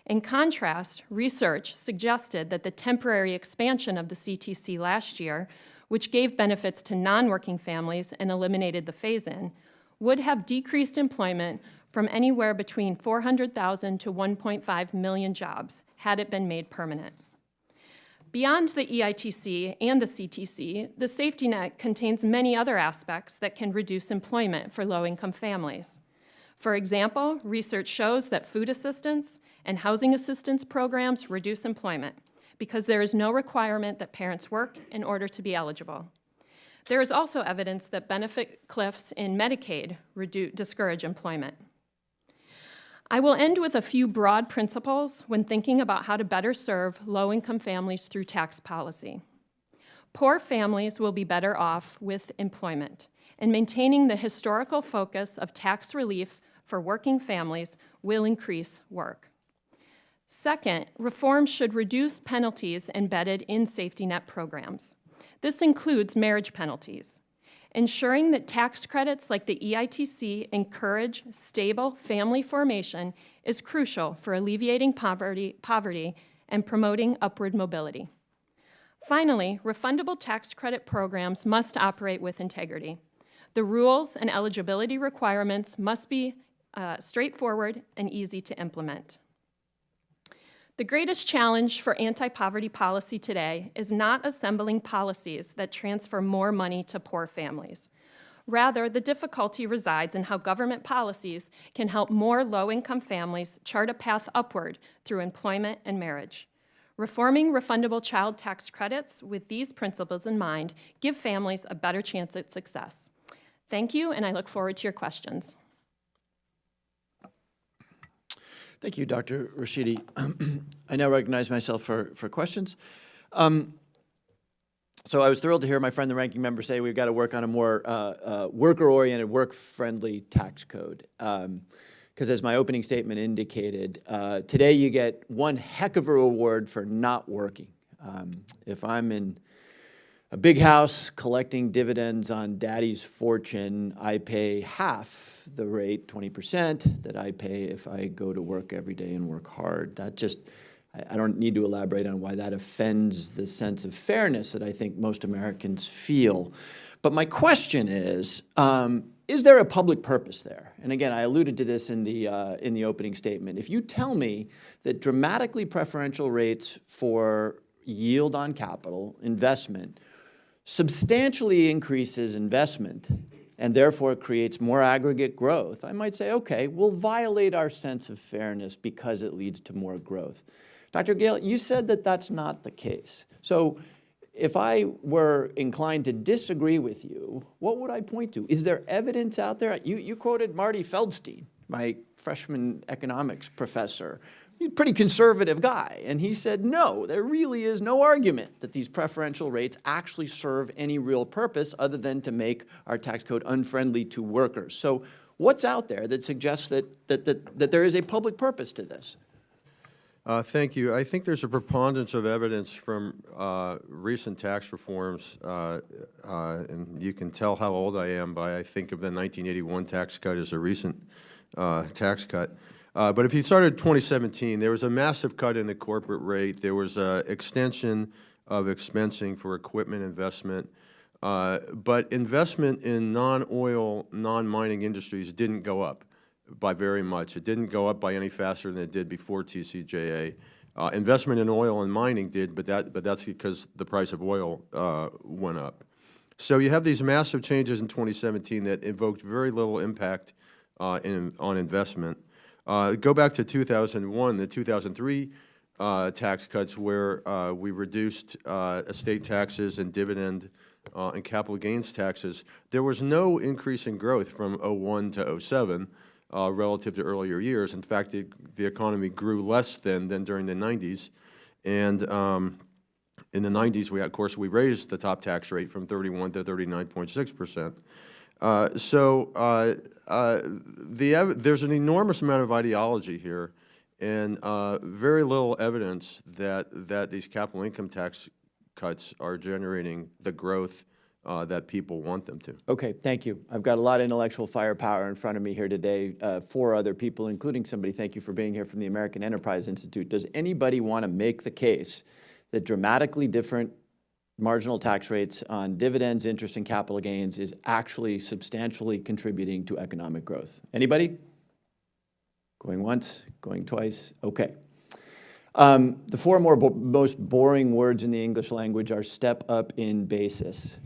In contrast, research suggested that the temporary expansion of the CTC last year, which gave benefits to non-working families and eliminated the phase-in, would have decreased employment from anywhere between 400,000 to 1.5 million jobs had it been made permanent. Beyond the EITC and the CTC, the safety net contains many other aspects that can reduce employment for low-income families. For example, research shows that food assistance and housing assistance programs reduce employment because there is no requirement that parents work in order to be eligible. There is also evidence that benefit cliffs in Medicaid discourage employment. I will end with a few broad principles when thinking about how to better serve low-income families through tax policy. Poor families will be better off with employment, and maintaining the historical focus of tax relief for working families will increase work. Second, reform should reduce penalties embedded in safety net programs. This includes marriage penalties. Ensuring that tax credits like the EITC encourage stable family formation is crucial for alleviating poverty and promoting upward mobility. Finally, refundable tax credit programs must operate with integrity. The rules and eligibility requirements must be straightforward and easy to implement. The greatest challenge for anti-poverty policy today is not assembling policies that transfer more money to poor families. Rather, the difficulty resides in how government policies can help more low-income families chart a path upward through employment and marriage. Reforming refundable child tax credits with these principles in mind give families a better chance at success. Thank you, and I look forward to your questions. Thank you, Dr. Rashidi. I now recognize myself for questions. So I was thrilled to hear my friend, the ranking member, say we've got to work on a more worker-oriented, work-friendly tax code. Because as my opening statement indicated, today you get one heck of a reward for not working. If I'm in a big house collecting dividends on daddy's fortune, I pay half the rate, 20%, that I pay if I go to work every day and work hard. That just, I don't need to elaborate on why that offends the sense of fairness that I think most Americans feel. But my question is there a public purpose there? And again, I alluded to this in the opening statement. If you tell me that dramatically preferential rates for yield on capital, investment, substantially increases investment and therefore creates more aggregate growth, I might say, okay, we'll violate our sense of fairness because it leads to more growth. Dr. Gale, you said that that's not the case. So if I were inclined to disagree with you, what would I point to? Is there evidence out there? You quoted Marty Feldstein, my freshman economics professor. He's a pretty conservative guy, and he said, no, there really is no argument that these preferential rates actually serve any real purpose other than to make our tax code unfriendly to workers. So what's out there that suggests that there is a public purpose to this? Thank you. I think there's a preponderance of evidence from recent tax reforms, and you can tell how old I am by I think of the 1981 tax cut as a recent tax cut. But if you started 2017, there was a massive cut in the corporate rate. There was an extension of expensing for equipment investment. But investment in non-oil, non-mining industries didn't go up by very much. It didn't go up by any faster than it did before TCJA. Investment in oil and mining did, but that's because the price of oil went up. So you have these massive changes in 2017 that invoked very little impact on investment. Go back to 2001, the 2003 tax cuts where we reduced estate taxes and dividend and capital gains taxes. There was no increase in growth from 01 to 07 relative to earlier years. In fact, the economy grew less than during the 90s. And in the 90s, of course, we raised the top tax rate from 31 to 39.6%. There's an enormous amount of ideology here and very little evidence that these capital income tax cuts are generating the growth that people want them to. Okay, thank you. I've got a lot of intellectual firepower in front of me here today. 4 other people, including somebody, thank you for being here, from the American Enterprise Institute. Does anybody want to make the case that dramatically different marginal tax rates on dividends, interest, and capital gains is actually substantially contributing to economic growth? Anybody? Going once, going twice? Okay. The 4 most boring words in the English language are step up in basis.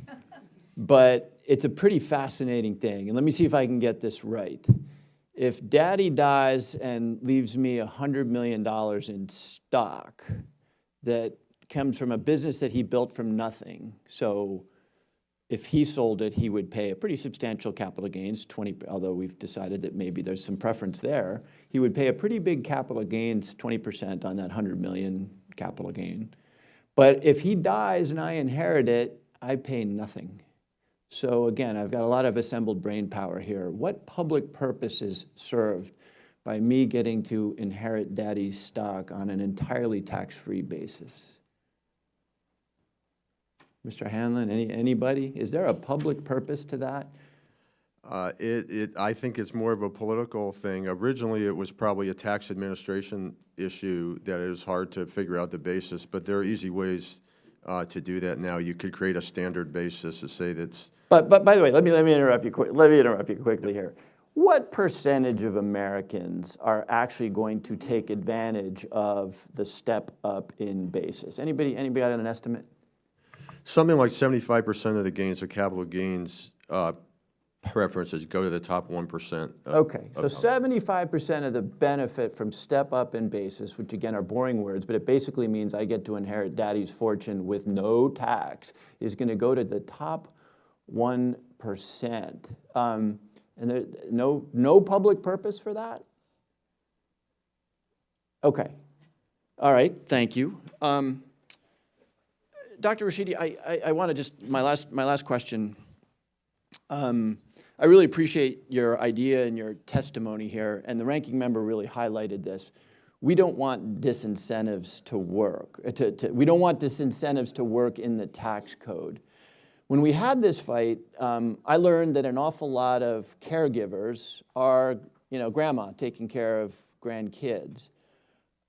But it's a pretty fascinating thing. And let me see if I can get this right. If daddy dies and leaves me $100 million in stock that comes from a business that he built from nothing. So if he sold it, he would pay a pretty substantial capital gains, although we've decided that maybe there's some preference there. He would pay a pretty big capital gains, 20% on that 100 million capital gain. But if he dies and I inherit it, I pay nothing. So again, I've got a lot of assembled brain power here. What public purpose is served by me getting to inherit daddy's stock on an entirely tax-free basis? Mr. Hanlon, anybody? Is there a public purpose to that? I think it's more of a political thing. Originally, it was probably a tax administration issue that it was hard to figure out the basis, but there are easy ways to do that now. You could create a standard basis to say that's. But by the way, let me interrupt you quickly here. What percentage of Americans are actually going to take advantage of the step up in basis? Anybody got an estimate? Something like 75% of the gains or capital gains preferences go to the top 1%. Okay, so 75% of the benefit from step up in basis, which again are boring words, but it basically means I get to inherit daddy's fortune with no tax, is going to go to the top 1%. And there, no public purpose for that? Okay. All right, thank you. Dr. Rashidi, I want to just, my last question. I really appreciate your idea and your testimony here, and the ranking member really highlighted this. We don't want disincentives to work. We don't want disincentives to work in the tax code. When we had this fight, I learned that an awful lot of caregivers are, grandma taking care of grandkids.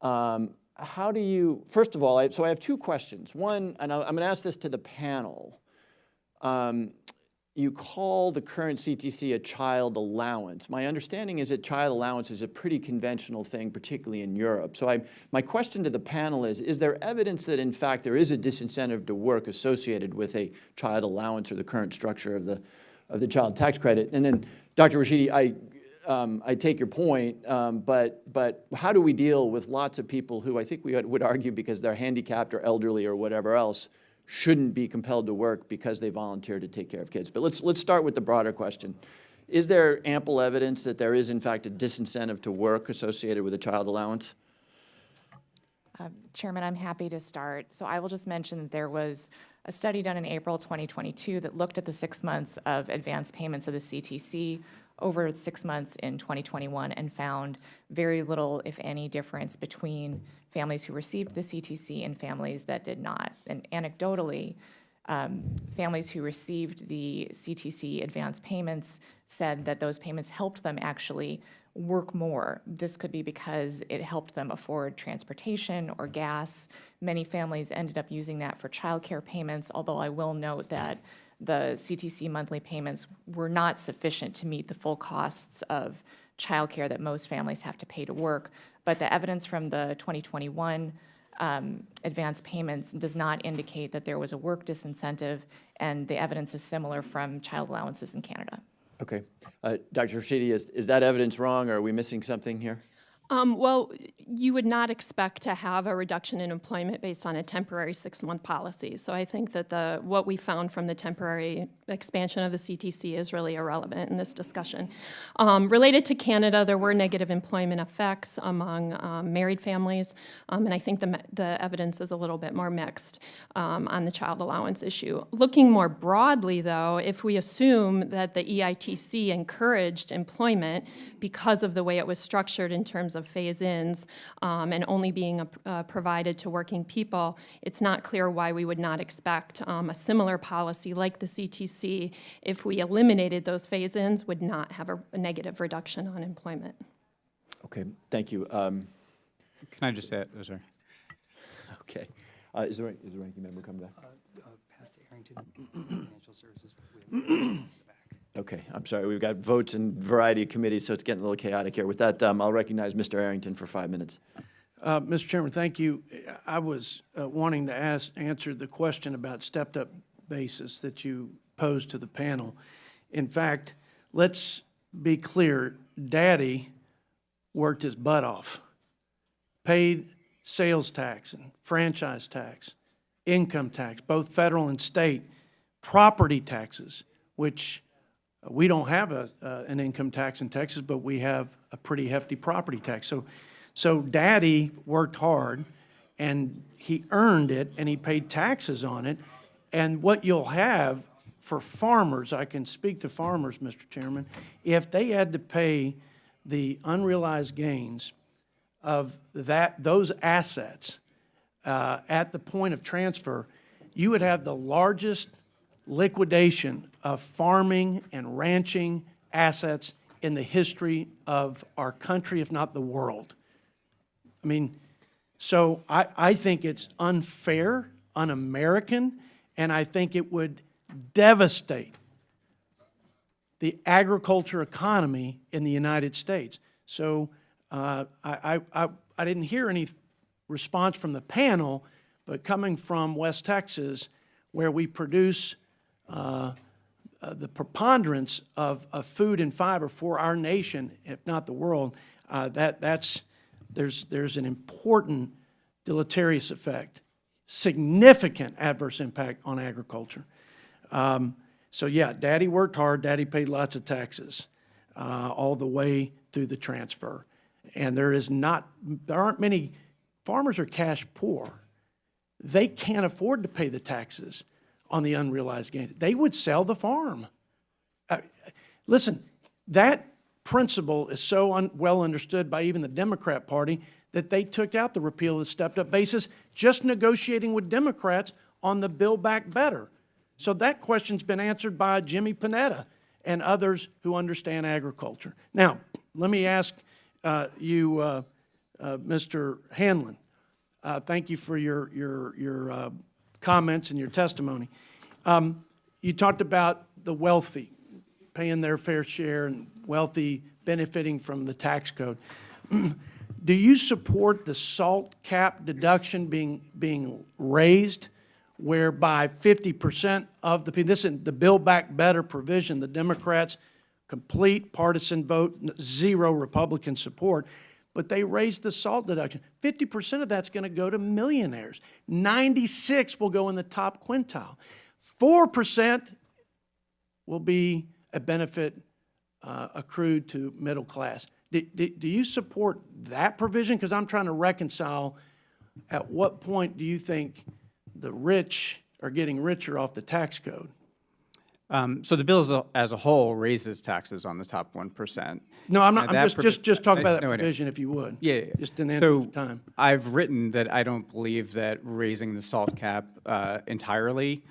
How do you, first of all, so I have two questions. One, and I'm going to ask this to the panel. You call the current CTC a child allowance. My understanding is that child allowance is a pretty conventional thing, particularly in Europe. So my question to the panel is there evidence that in fact there is a disincentive to work associated with a child allowance or the current structure of the child tax credit? And then, Dr. Rashidi, I take your point, but how do we deal with lots of people who I think we would argue because they're handicapped or elderly or whatever else shouldn't be compelled to work because they volunteer to take care of kids? But let's start with the broader question. Is there ample evidence that there is in fact a disincentive to work associated with a child allowance? Chairman, I'm happy to start. So I will just mention that there was a study done in April 2022 that looked at the 6 months of advance payments of the CTC over 6 months in 2021 and found very little, if any, difference between families who received the CTC and families that did not. And anecdotally, families who received the CTC advance payments said that those payments helped them actually work more. This could be because it helped them afford transportation or gas. Many families ended up using that for childcare payments, although I will note that the CTC monthly payments were not sufficient to meet the full costs of childcare that most families have to pay to work. But the evidence from the 2021 advance payments does not indicate that there was a work disincentive, and the evidence is similar from child allowances in Canada. Okay. Dr. Rashidi, is that evidence wrong, or are we missing something here? Well, you would not expect to have a reduction in employment based on a temporary 6-month policy. So I think that what we found from the temporary expansion of the CTC is really irrelevant in this discussion. Related to Canada, there were negative employment effects among married families, and I think the evidence is a little bit more mixed on the child allowance issue. Looking more broadly, though, if we assume that the EITC encouraged employment because of the way it was structured in terms of phase-ins and only being provided to working people, it's not clear why we would not expect a similar policy like the CTC if we eliminated those phase-ins would not have a negative reduction on employment. Okay, thank you. Can I just add, oh, sorry. Okay. Is the ranking member coming back? Pass to Arrington, Financial Services. We have Okay, I'm sorry. We've got votes in a variety of committees, so it's getting a little chaotic here. With that, I'll recognize Mr. Arrington for 5 minutes. Mr. Chairman, thank you. I was wanting to answer the question about stepped-up basis that you posed to the panel. In fact, let's be clear. Daddy worked his butt off, paid sales tax and franchise tax, income tax, both federal and state, property taxes, which we don't have an income tax in Texas, but we have a pretty hefty property tax. So Daddy worked hard, and he earned it, and he paid taxes on it. And what you'll have for farmers, I can speak to farmers, Mr. Chairman, if they had to pay the unrealized gains of those assets at the point of transfer, you would have the largest liquidation of farming and ranching assets in the history of our country, if not the world. I mean, so I think it's unfair, un-American, and I think it would devastate the agriculture economy in the United States. So I didn't hear any response from the panel, but coming from West Texas, where we produce the preponderance of food and fiber for our nation, if not the world, there's an important deleterious effect, significant adverse impact on agriculture. So yeah, Daddy worked hard, Daddy paid lots of taxes all the way through the transfer. And there aren't many, farmers are cash poor. They can't afford to pay the taxes on the unrealized gains. They would sell the farm. Listen, that principle is so well understood by even the Democrat Party that they took out the repeal of the stepped-up basis, just negotiating with Democrats on the Build Back Better. So that question's been answered by Jimmy Panetta and others who understand agriculture. Now, let me ask you, Mr. Hanlon. Thank you for your comments and your testimony. You talked about the wealthy paying their fair share and wealthy benefiting from the tax code. Do you support the SALT cap deduction being raised, whereby 50% of the people, this is the Build Back Better provision, the Democrats, complete partisan vote, zero Republican support, but they raised the SALT deduction. 50% of that's going to go to millionaires. 96% will go in the top quintile. 4% will be a benefit accrued to middle class. Do you support that provision? Because I'm trying to reconcile at what point do you think the rich are getting richer off the tax code? So the bill as a whole raises taxes on the top 1%. No, I'm not. I'm just talking about that no, provision, if you would. Yeah. Just in the interest of time. I've written that I don't believe that raising the SALT cap entirely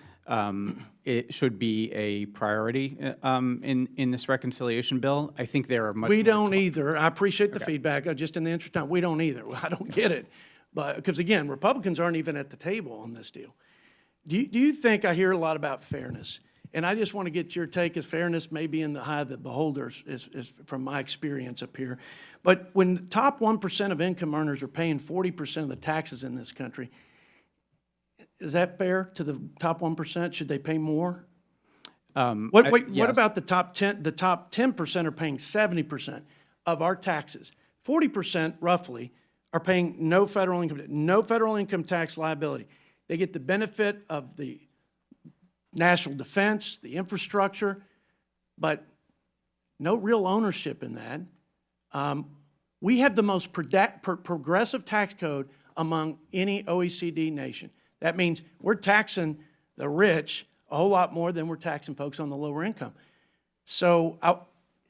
it should be a priority in this reconciliation bill. I think there are much. We don't either. I appreciate the feedback. Just in the interest of time, we don't either. I don't get it, but because again, Republicans aren't even at the table on this deal. Do you think I hear a lot about fairness? And I just want to get your take, as fairness may be in the eye of the beholder, is from my experience up here. But when the top 1% of income earners are paying 40% of the taxes in this country, is that fair to the top 1%? Should they pay more? What about the top 10? The top 10% are paying 70% of our taxes. 40% roughly are paying no federal income tax liability. They get the benefit of the national defense, the infrastructure, but no real ownership in that. We have the most progressive tax code among any OECD nation. That means we're taxing the rich a whole lot more than we're taxing folks on the lower income. So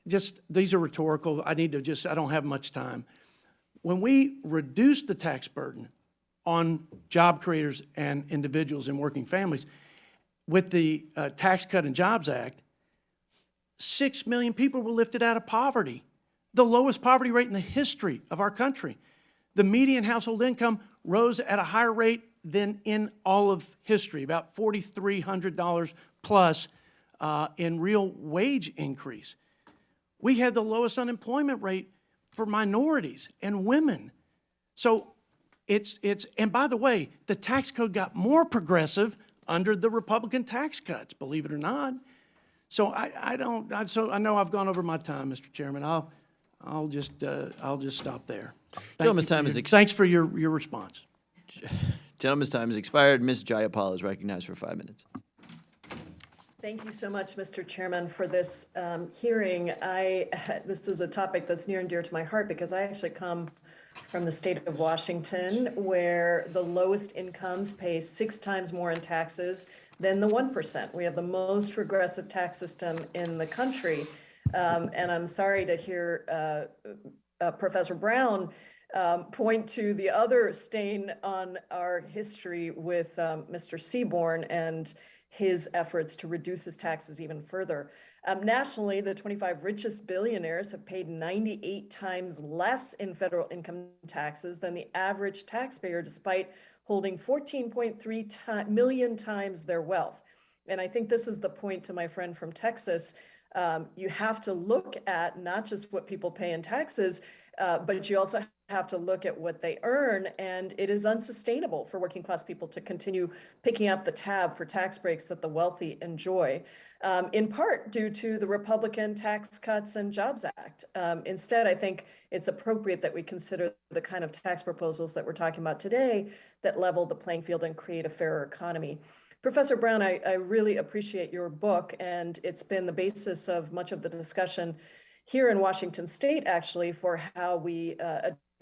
these are rhetorical. I don't have much time. When we reduce the tax burden on job creators and individuals and working families, with the Tax Cut and Jobs Act, 6 million people were lifted out of poverty, the lowest poverty rate in the history of our country. The median household income rose at a higher rate than in all of history, about $4,300 plus in real wage increase. We had the lowest unemployment rate for minorities and women. So and by the way, the tax code got more progressive under the Republican tax cuts, believe it or not. So I know I've gone over my time, Mr. Chairman. I'll just stop there. Thanks for your response. Gentleman's time has expired. Ms. Jayapal is recognized for 5 minutes. Thank you so much, Mr. Chairman, for this hearing. This is a topic that's near and dear to my heart because I actually come from the state of Washington, where the lowest incomes pay 6 times more in taxes than the 1%. We have the most regressive tax system in the country. And I'm sorry to hear Professor Brown point to the other stain on our history with Mr. Seaborn and his efforts to reduce his taxes even further. Nationally, the 25 richest billionaires have paid 98 times less in federal income taxes than the average taxpayer, despite holding 14.3 million times their wealth. And I think this is the point to my friend from Texas. You have to look at not just what people pay in taxes, but you also have to look at what they earn, and it is unsustainable for working class people to continue picking up the tab for tax breaks that the wealthy enjoy, in part due to the Republican Tax Cuts and Jobs Act. Instead, I think it's appropriate that we consider the kind of tax proposals that we're talking about today that level the playing field and create a fairer economy. Professor Brown, I really appreciate your book, and it's been the basis of much of the discussion here in Washington State, actually, for how we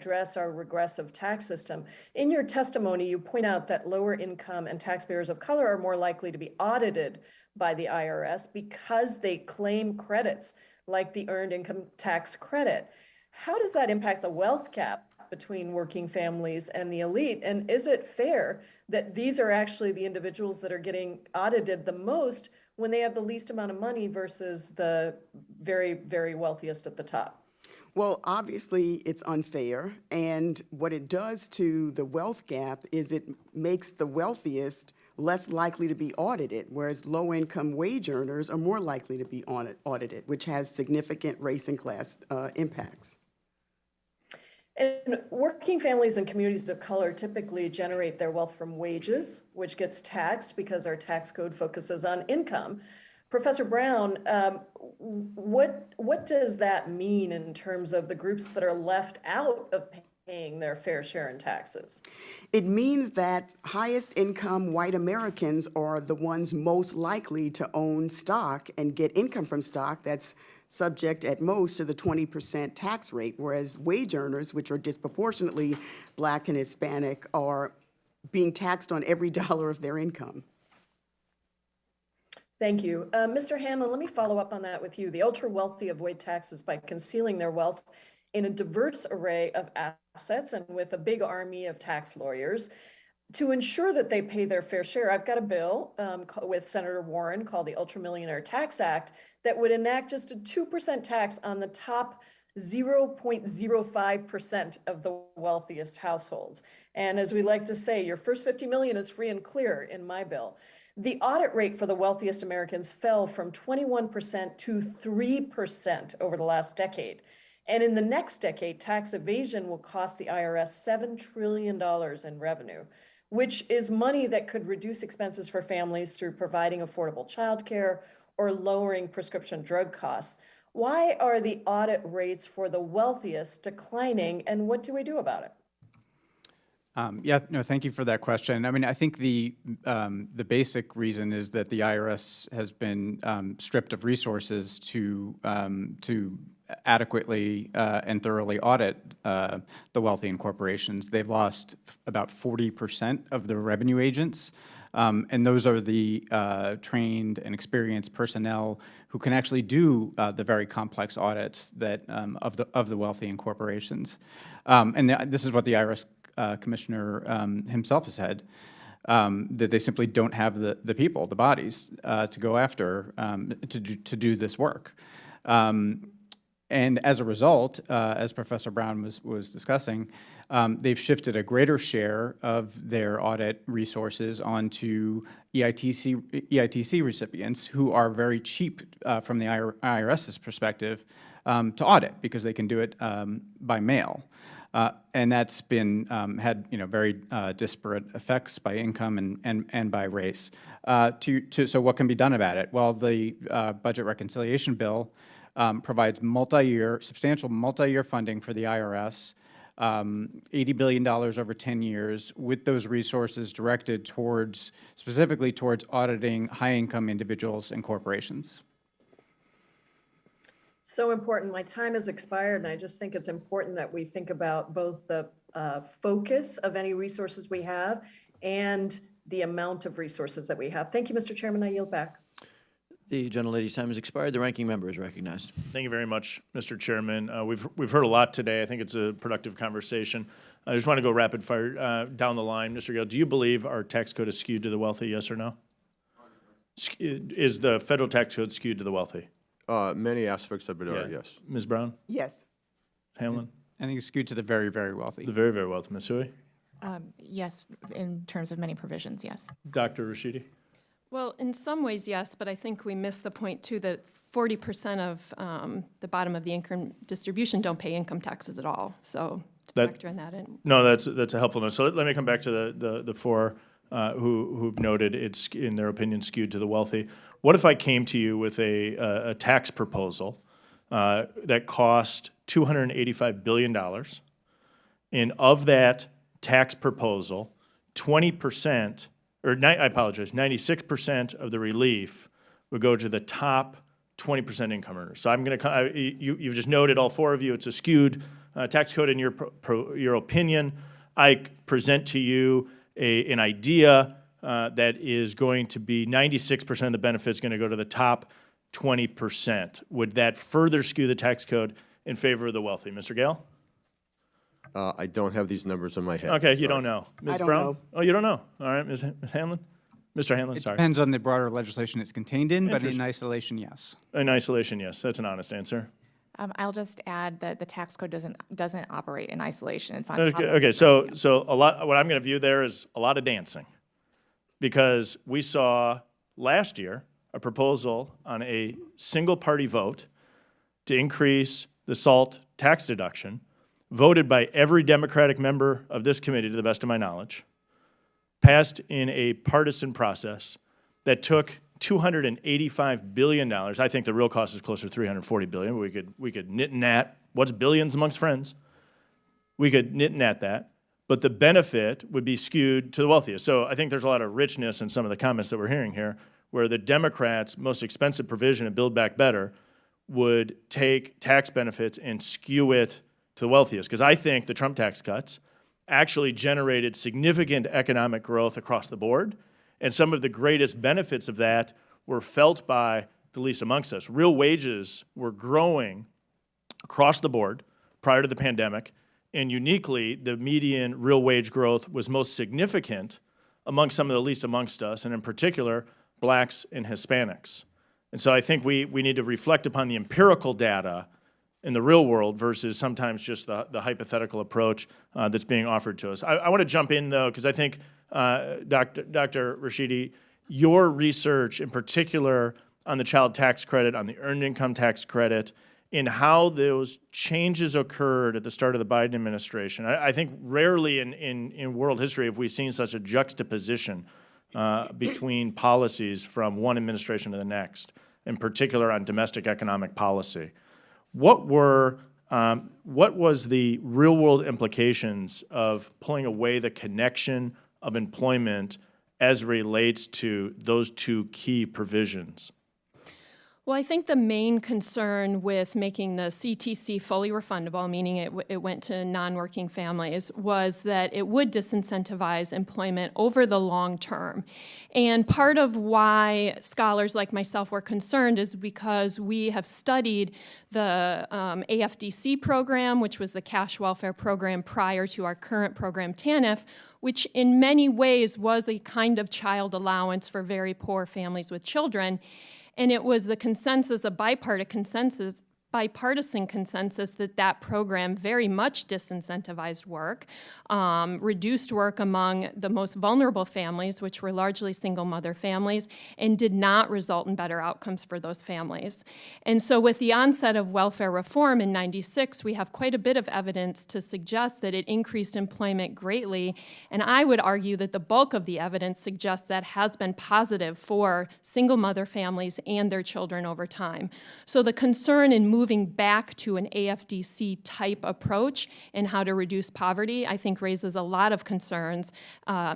address our regressive tax system. In your testimony, you point out that lower income and taxpayers of color are more likely to be audited by the IRS because they claim credits like the Earned Income Tax Credit. How does that impact the wealth gap between working families and the elite? And is it fair that these are actually the individuals that are getting audited the most when they have the least amount of money versus the very, very wealthiest at the top? Well, obviously, it's unfair. And what it does to the wealth gap is it makes the wealthiest less likely to be audited, whereas low-income wage earners are more likely to be audited, which has significant race and class impacts. And working families and communities of color typically generate their wealth from wages, which gets taxed because our tax code focuses on income. Professor Brown, what does that mean in terms of the groups that are left out of paying their fair share in taxes? It means that highest income white Americans are the ones most likely to own stock and get income from stock that's subject at most to the 20% tax rate, whereas wage earners, which are disproportionately Black and Hispanic, are being taxed on every dollar of their income. Thank you. Mr. Hanlon, let me follow up on that with you. The ultra wealthy avoid taxes by concealing their wealth in a diverse array of assets and with a big army of tax lawyers. To ensure that they pay their fair share, I've got a bill with Senator Warren called the Ultramillionaire Tax Act that would enact just a 2% tax on the top 0.05% of the wealthiest households. And as we like to say, your first 50 million is free and clear in my bill. The audit rate for the wealthiest Americans fell from 21% to 3% over the last decade. And in the next decade, tax evasion will cost the IRS $7 trillion in revenue, which is money that could reduce expenses for families through providing affordable childcare or lowering prescription drug costs. Why are the audit rates for the wealthiest declining, and what do we do about it? Thank you for that question. I mean, I think the basic reason is that the IRS has been stripped of resources to adequately and thoroughly audit the wealthy and corporations. They've lost about 40% of the revenue agents, and those are the trained and experienced personnel who can actually do the very complex audits that of the wealthy and corporations. And this is what the IRS Commissioner himself has said, that they simply don't have the people, the bodies, to go after, to do this work. And as a result, as Professor Brown was discussing, they've shifted a greater share of their audit resources onto EITC recipients who are very cheap from the IRS's perspective to audit because they can do it by mail. And that's been had very disparate effects by income and by race. So what can be done about it? Well, the budget reconciliation bill provides substantial multi-year funding for the IRS $80 billion over 10 years, with those resources directed towards, specifically towards auditing high-income individuals and corporations. So important. My time has expired, and I just think it's important that we think about both the focus of any resources we have and the amount of resources that we have. Thank you, Mr. Chairman. I yield back. The gentlelady's time has expired. The ranking member is recognized. Thank you very much, Mr. Chairman. We've heard a lot today. I think it's a productive conversation. I just want to go rapid fire down the line. Mr. Gale, do you believe our tax code is skewed to the wealthy, yes or no? Is the federal tax code skewed to the wealthy? Many aspects of it are, yes. Ms. Brown? Yes. Hamlin? I think it's skewed to the very, very wealthy. The very, very wealthy. Ms. Hui? Yes, in terms of many provisions, yes. Dr. Rashidi? Well, in some ways, yes, but I think we missed the point, too, that 40% of the bottom of the income distribution don't pay income taxes at all. So to factor in that in. No, that's a helpful note. So let me come back to the four who've noted it's, in their opinion, skewed to the wealthy. What if I came to you with a tax proposal that cost $285 billion, and of that tax proposal, 20%, or I apologize, 96% of the relief would go to the top 20% income earners. So I'm going to, you've just noted, all four of you, it's a skewed tax code in your opinion. I present to you an idea that is going to be 96% of the benefits going to go to the top 20%. Would that further skew the tax code in favor of the wealthy? Mr. Gale? I don't have these numbers in my head. Okay, you don't know. Ms. I don't Brown? know. Oh, you don't know. All right, Ms. Hanlon? Mr. Hanlon, It sorry. depends on the broader legislation it's contained in, but in Interesting. isolation, yes. In isolation, yes. That's an honest answer. I'll just add that the tax code doesn't operate in isolation. It's on top Okay, of okay, so a lot, what I'm going to view there is a lot of dancing. Because we saw last year a proposal on a single-party vote to increase the SALT tax deduction, voted by every Democratic member of this committee, to the best of my knowledge, passed in a partisan process that took $285 billion. I think the real cost is closer to $340 billion. We could nit and nat. What's billions amongst friends? We could nit and nat that. But the benefit would be skewed to the wealthiest. So I think there's a lot of richness in some of the comments that we're hearing here, where the Democrats' most expensive provision of Build Back Better would take tax benefits and skew it to the wealthiest. Because I think the Trump tax cuts actually generated significant economic growth across the board, and some of the greatest benefits of that were felt by the least amongst us. Real wages were growing across the board prior to the pandemic, and uniquely, the median real wage growth was most significant among some of the least amongst us, and in particular, blacks and Hispanics. And so I think we need to reflect upon the empirical data in the real world versus sometimes just the hypothetical approach that's being offered to us. I want to jump in, though, because I think, Dr. Rashidi, your research in particular on the child tax credit, on the earned income tax credit, in how those changes occurred at the start of the Biden administration. I think rarely in world history have we seen such a juxtaposition between policies from one administration to the next, in particular on domestic economic policy. What was the real-world implications of pulling away the connection of employment as relates to those two key provisions? Well, I think the main concern with making the CTC fully refundable, meaning it went to non-working families, was that it would disincentivize employment over the long term. And part of why scholars like myself were concerned is because we have studied the AFDC program, which was the cash welfare program prior to our current program, TANF, which in many ways was a kind of child allowance for very poor families with children. And it was the consensus, a bipartisan consensus that program very much disincentivized work, reduced work among the most vulnerable families, which were largely single mother families, and did not result in better outcomes for those families. And so with the onset of welfare reform in '96, we have quite a bit of evidence to suggest that it increased employment greatly, and I would argue that the bulk of the evidence suggests that has been positive for single mother families and their children over time. So the concern in moving back to an AFDC type approach in how to reduce poverty, I think raises a lot of concerns,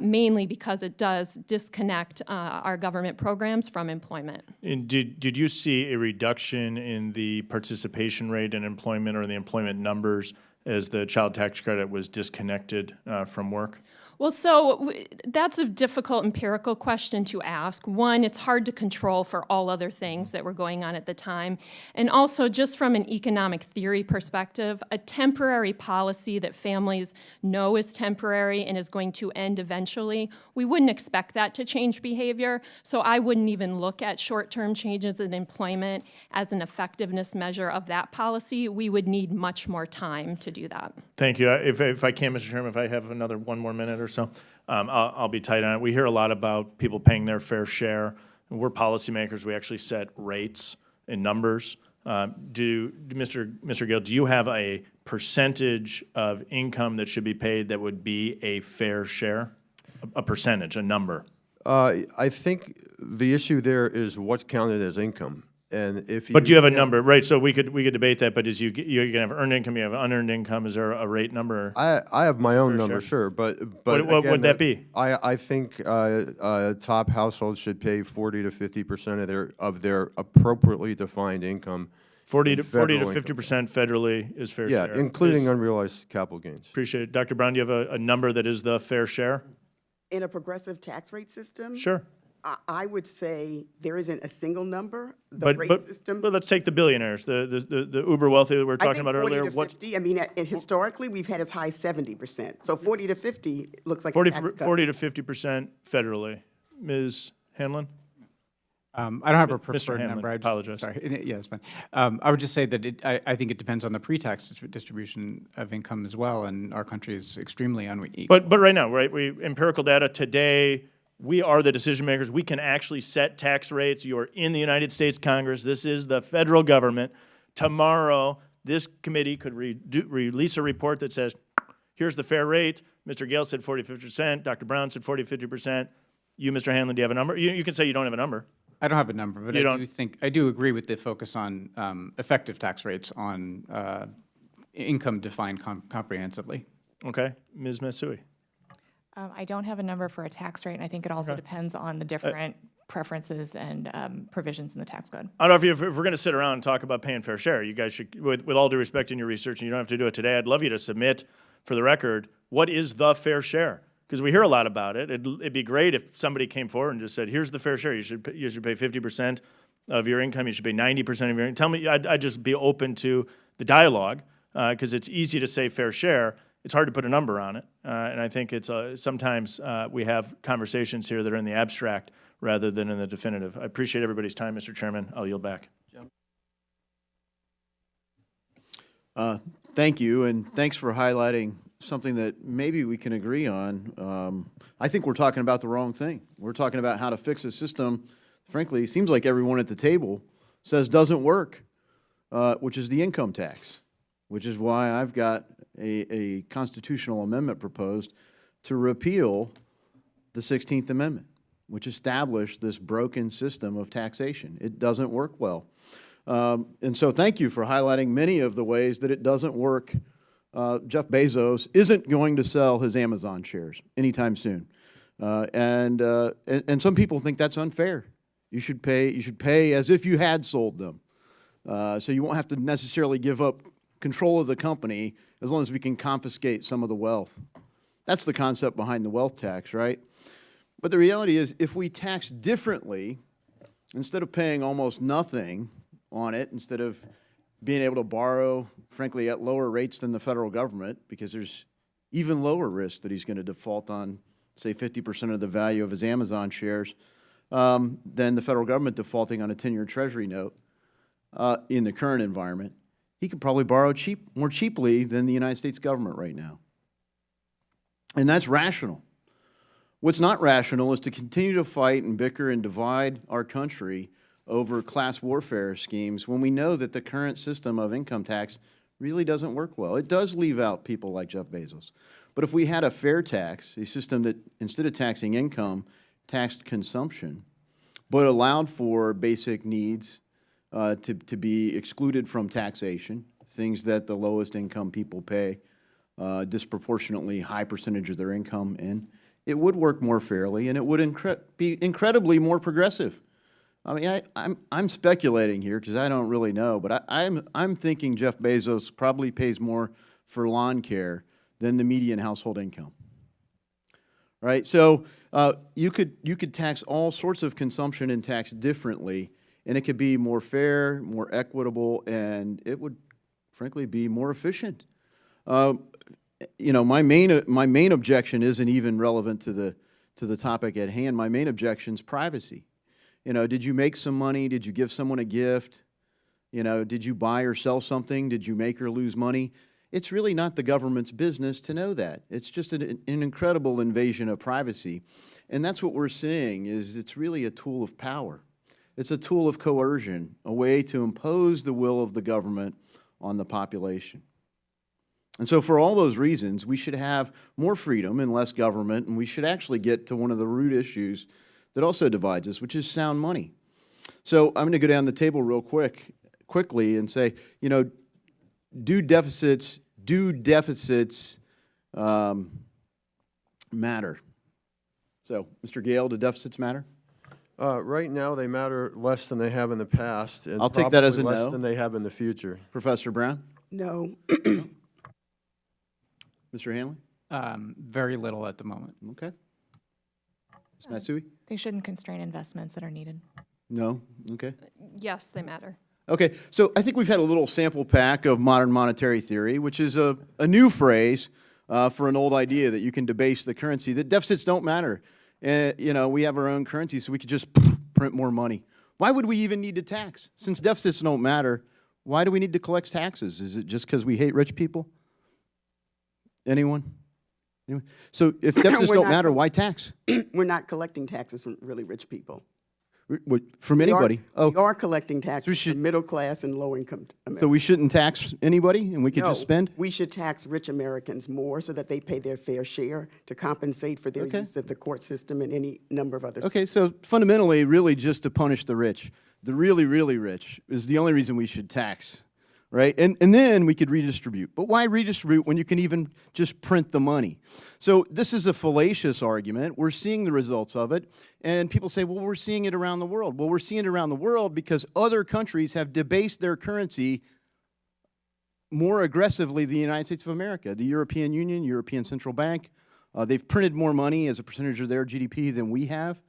mainly because it does disconnect our government programs from employment. And did you see a reduction in the participation rate in employment or the employment numbers as the child tax credit was disconnected from work? Well, so that's a difficult empirical question to ask. One, it's hard to control for all other things that were going on at the time. And also, just from an economic theory perspective, a temporary policy that families know is temporary and is going to end eventually, we wouldn't expect that to change behavior. So I wouldn't even look at short-term changes in employment as an effectiveness measure of that policy. We would need much more time to do that. Thank you. If I can, Mr. Chairman, if I have one more minute or so, I'll be tight on it. We hear a lot about people paying their fair share. We're policymakers. We actually set rates and numbers. Mr. Gill, do you have a percentage of income that should be paid that would be a fair share? A percentage, a number? I think the issue there is what's counted as income. And if you, but do you have a number, right? So we could debate that. But you're going to have earned income, you have unearned income. Is there a rate number? I have my own number, sure, but what would that be? I think top households should pay 40 to 50% of their appropriately defined income. 40 to 50% federally is fair share. Yeah, including unrealized capital gains. Appreciate it, Dr. Brown. Do you have a number that is the fair share? In a progressive tax rate system? Sure. I would say there isn't a single number. The rate system. But let's take the billionaires, the uber wealthy that we were talking about earlier. I think 40 to 50. I mean, historically, we've had as high as 70%. So 40 to 50 looks like 40 a tax cut. 40 to 50% federally. Ms. Hanlon? I don't have a preferred Hanlon, number. I apologize. Sorry. Yeah, it's fine. I would just say that I think it depends on the pre-tax distribution of income as well, and our country is extremely unequal. But right now, right, empirical data today, we are the decision makers. We can actually set tax rates. You are in the United States Congress. This is the federal government. Tomorrow, this committee could release a report that says, here's the fair rate. Mr. Gale said 40 to 50%. Dr. Brown said 40 to 50%. You, Mr. Hanlon, do you have a number? You can say you don't have a number. I don't have a number, but I do agree with the focus on effective tax rates on income defined comprehensively. Okay. Ms. Matsui. I don't have a number for a tax rate, and I think it also depends on the different preferences and provisions in the tax code. I don't know if we're going to sit around and talk about paying fair share. You guys should, with all due respect in your research, and you don't have to do it today, I'd love you to submit, for the record, what is the fair share? Because we hear a lot about it. It'd be great if somebody came forward and just said, here's the fair share. You should pay 50% of your income. You should pay 90% of your income. Tell me, I'd just be open to the dialogue, because it's easy to say fair share. It's hard to put a number on it, and I think it's sometimes we have conversations here that are in the abstract rather than in the definitive. I appreciate everybody's time, Mr. Chairman. I'll yield back. Thank you, and thanks for highlighting something that maybe we can agree on. I think we're talking about the wrong thing. We're talking about how to fix a system, frankly, it seems like everyone at the table says doesn't work, which is the income tax, which is why I've got a constitutional amendment proposed to repeal the 16th Amendment, which established this broken system of taxation. It doesn't work well. And so thank you for highlighting many of the ways that it doesn't work. Jeff Bezos isn't going to sell his Amazon shares anytime soon. And some people think that's unfair. You should pay as if you had sold them. So you won't have to necessarily give up control of the company as long as we can confiscate some of the wealth. That's the concept behind the wealth tax, right? But the reality is, if we tax differently, instead of paying almost nothing on it, instead of being able to borrow, frankly, at lower rates than the federal government, because there's even lower risk that he's going to default on, say, 50% of the value of his Amazon shares, than the federal government defaulting on a 10-year Treasury note in the current environment, he could probably borrow more cheaply than the United States government right now. And that's rational. What's not rational is to continue to fight and bicker and divide our country over class warfare schemes when we know that the current system of income tax really doesn't work well. It does leave out people like Jeff Bezos. But if we had a fair tax, a system that instead of taxing income, taxed consumption, but allowed for basic needs to be excluded from taxation, things that the lowest income people pay disproportionately high percentage of their income in. It would work more fairly, and it would be incredibly more progressive. I mean, I'm speculating here because I don't really know, but I'm thinking Jeff Bezos probably pays more for lawn care than the median household income. Right? So you could tax all sorts of consumption and tax differently, and it could be more fair, more equitable, and it would, frankly, be more efficient. You know, my main objection isn't even relevant to the topic at hand. My main objection is privacy. You know, did you make some money? Did you give someone a gift? You know, did you buy or sell something? Did you make or lose money? It's really not the government's business to know that. It's just an incredible invasion of privacy. And that's what we're seeing is it's really a tool of power. It's a tool of coercion, a way to impose the will of the government on the population. And so for all those reasons, we should have more freedom and less government, and we should actually get to one of the root issues that also divides us, which is sound money. So I'm going to go down the table real quickly and say, you know, do deficits matter? So, Mr. Gale, do deficits matter? Right now, they matter less than they have in the past, and I'll take that as a probably no. less than they have in the future. Professor Brown? No. Mr. Hanley? Very little at the moment. Okay. Ms. Matsui? They shouldn't constrain investments that are needed. No? Okay. Yes, they matter. Okay, so I think we've had a little sample pack of modern monetary theory, which is a new phrase for an old idea that you can debase the currency, that deficits don't matter. You know, we have our own currency, so we could just print more money. Why would we even need to tax? Since deficits don't matter, why do we need to collect taxes? Is it just because we hate rich people? Anyone? So if deficits don't matter, why tax? We're not collecting taxes from really rich people. From anybody? We are collecting taxes from middle class and low income Americans. So we shouldn't tax anybody and we could just spend? We should tax rich Americans more so that they pay their fair share to compensate for their use of the court system and any number of other. Okay, so fundamentally, really just to punish the rich. The really, really rich is the only reason we should tax, right? And then we could redistribute. But why redistribute when you can even just print the money? So this is a fallacious argument. We're seeing the results of it. And people say, well, we're seeing it around the world. Well, we're seeing it around the world because other countries have debased their currency more aggressively than the United States of America. The European Union, European Central Bank, they've printed more money as a percentage of their GDP than we have.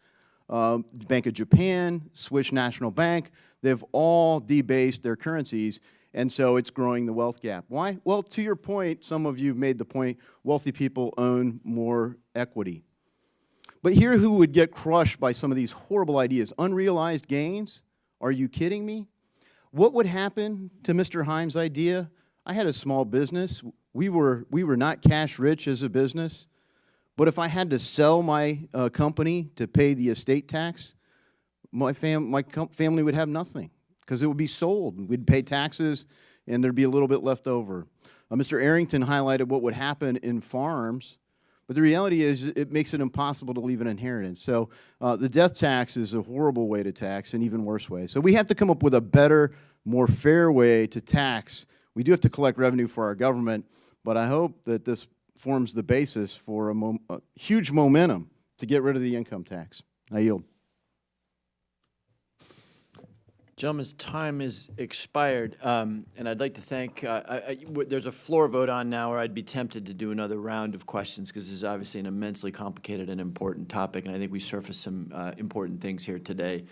Bank of Japan, Swiss National Bank, they've all debased their currencies, and so it's growing the wealth gap. Why? Well, to your point, some of you have made the point, wealthy people own more equity. But here who would get crushed by some of these horrible ideas? Unrealized gains? Are you kidding me? What would happen to Mr. Himes' idea? I had a small business. We were not cash rich as a business. But if I had to sell my company to pay the estate tax, my family would have nothing because it would be sold. We'd pay taxes, and there'd be a little bit left over. Mr. Arrington highlighted what would happen in farms, but the reality is it makes it impossible to leave an inheritance. So the death tax is a horrible way to tax, an even worse way. So we have to come up with a better, more fair way to tax. We do have to collect revenue for our government, but I hope that this forms the basis for a huge momentum to get rid of the income tax. I yield. Gentlemen's time is expired, and I'd like to thank, there's a floor vote on now, or I'd be tempted to do another round of questions because this is obviously an immensely complicated and important topic, and I think we surfaced some important things here today.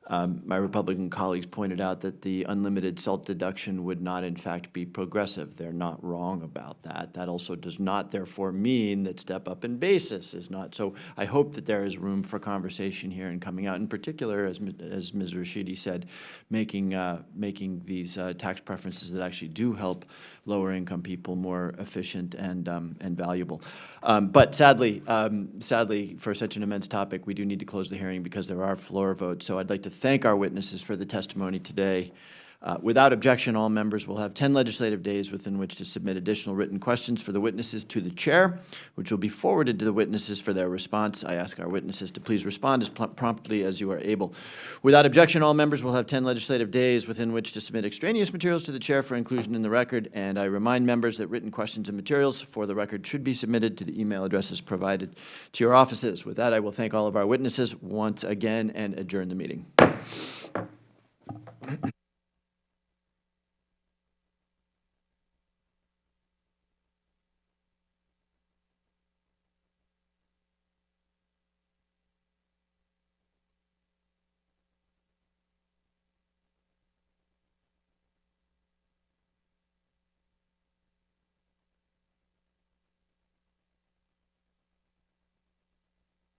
My Republican colleagues pointed out that the unlimited SALT deduction would not, in fact, be progressive. They're not wrong about that. That also does not, therefore, mean that step up in basis is not. So I hope that there is room for conversation here and coming out, in particular, as Ms. Rashidi said, making these tax preferences that actually do help lower-income people more efficient and valuable. But sadly, for such an immense topic, we do need to close the hearing because there are floor votes. So I'd like to thank our witnesses for the testimony today. Without objection, all members will have 10 legislative days within which to submit additional written questions for the witnesses to the chair, which will be forwarded to the witnesses for their response. I ask our witnesses to please respond as promptly as you are able. Without objection, all members will have 10 legislative days within which to submit extraneous materials to the chair for inclusion in the record, and I remind members that written questions and materials for the record should be submitted to the email addresses provided to your offices. With that, I will thank all of our witnesses once again and adjourn the meeting.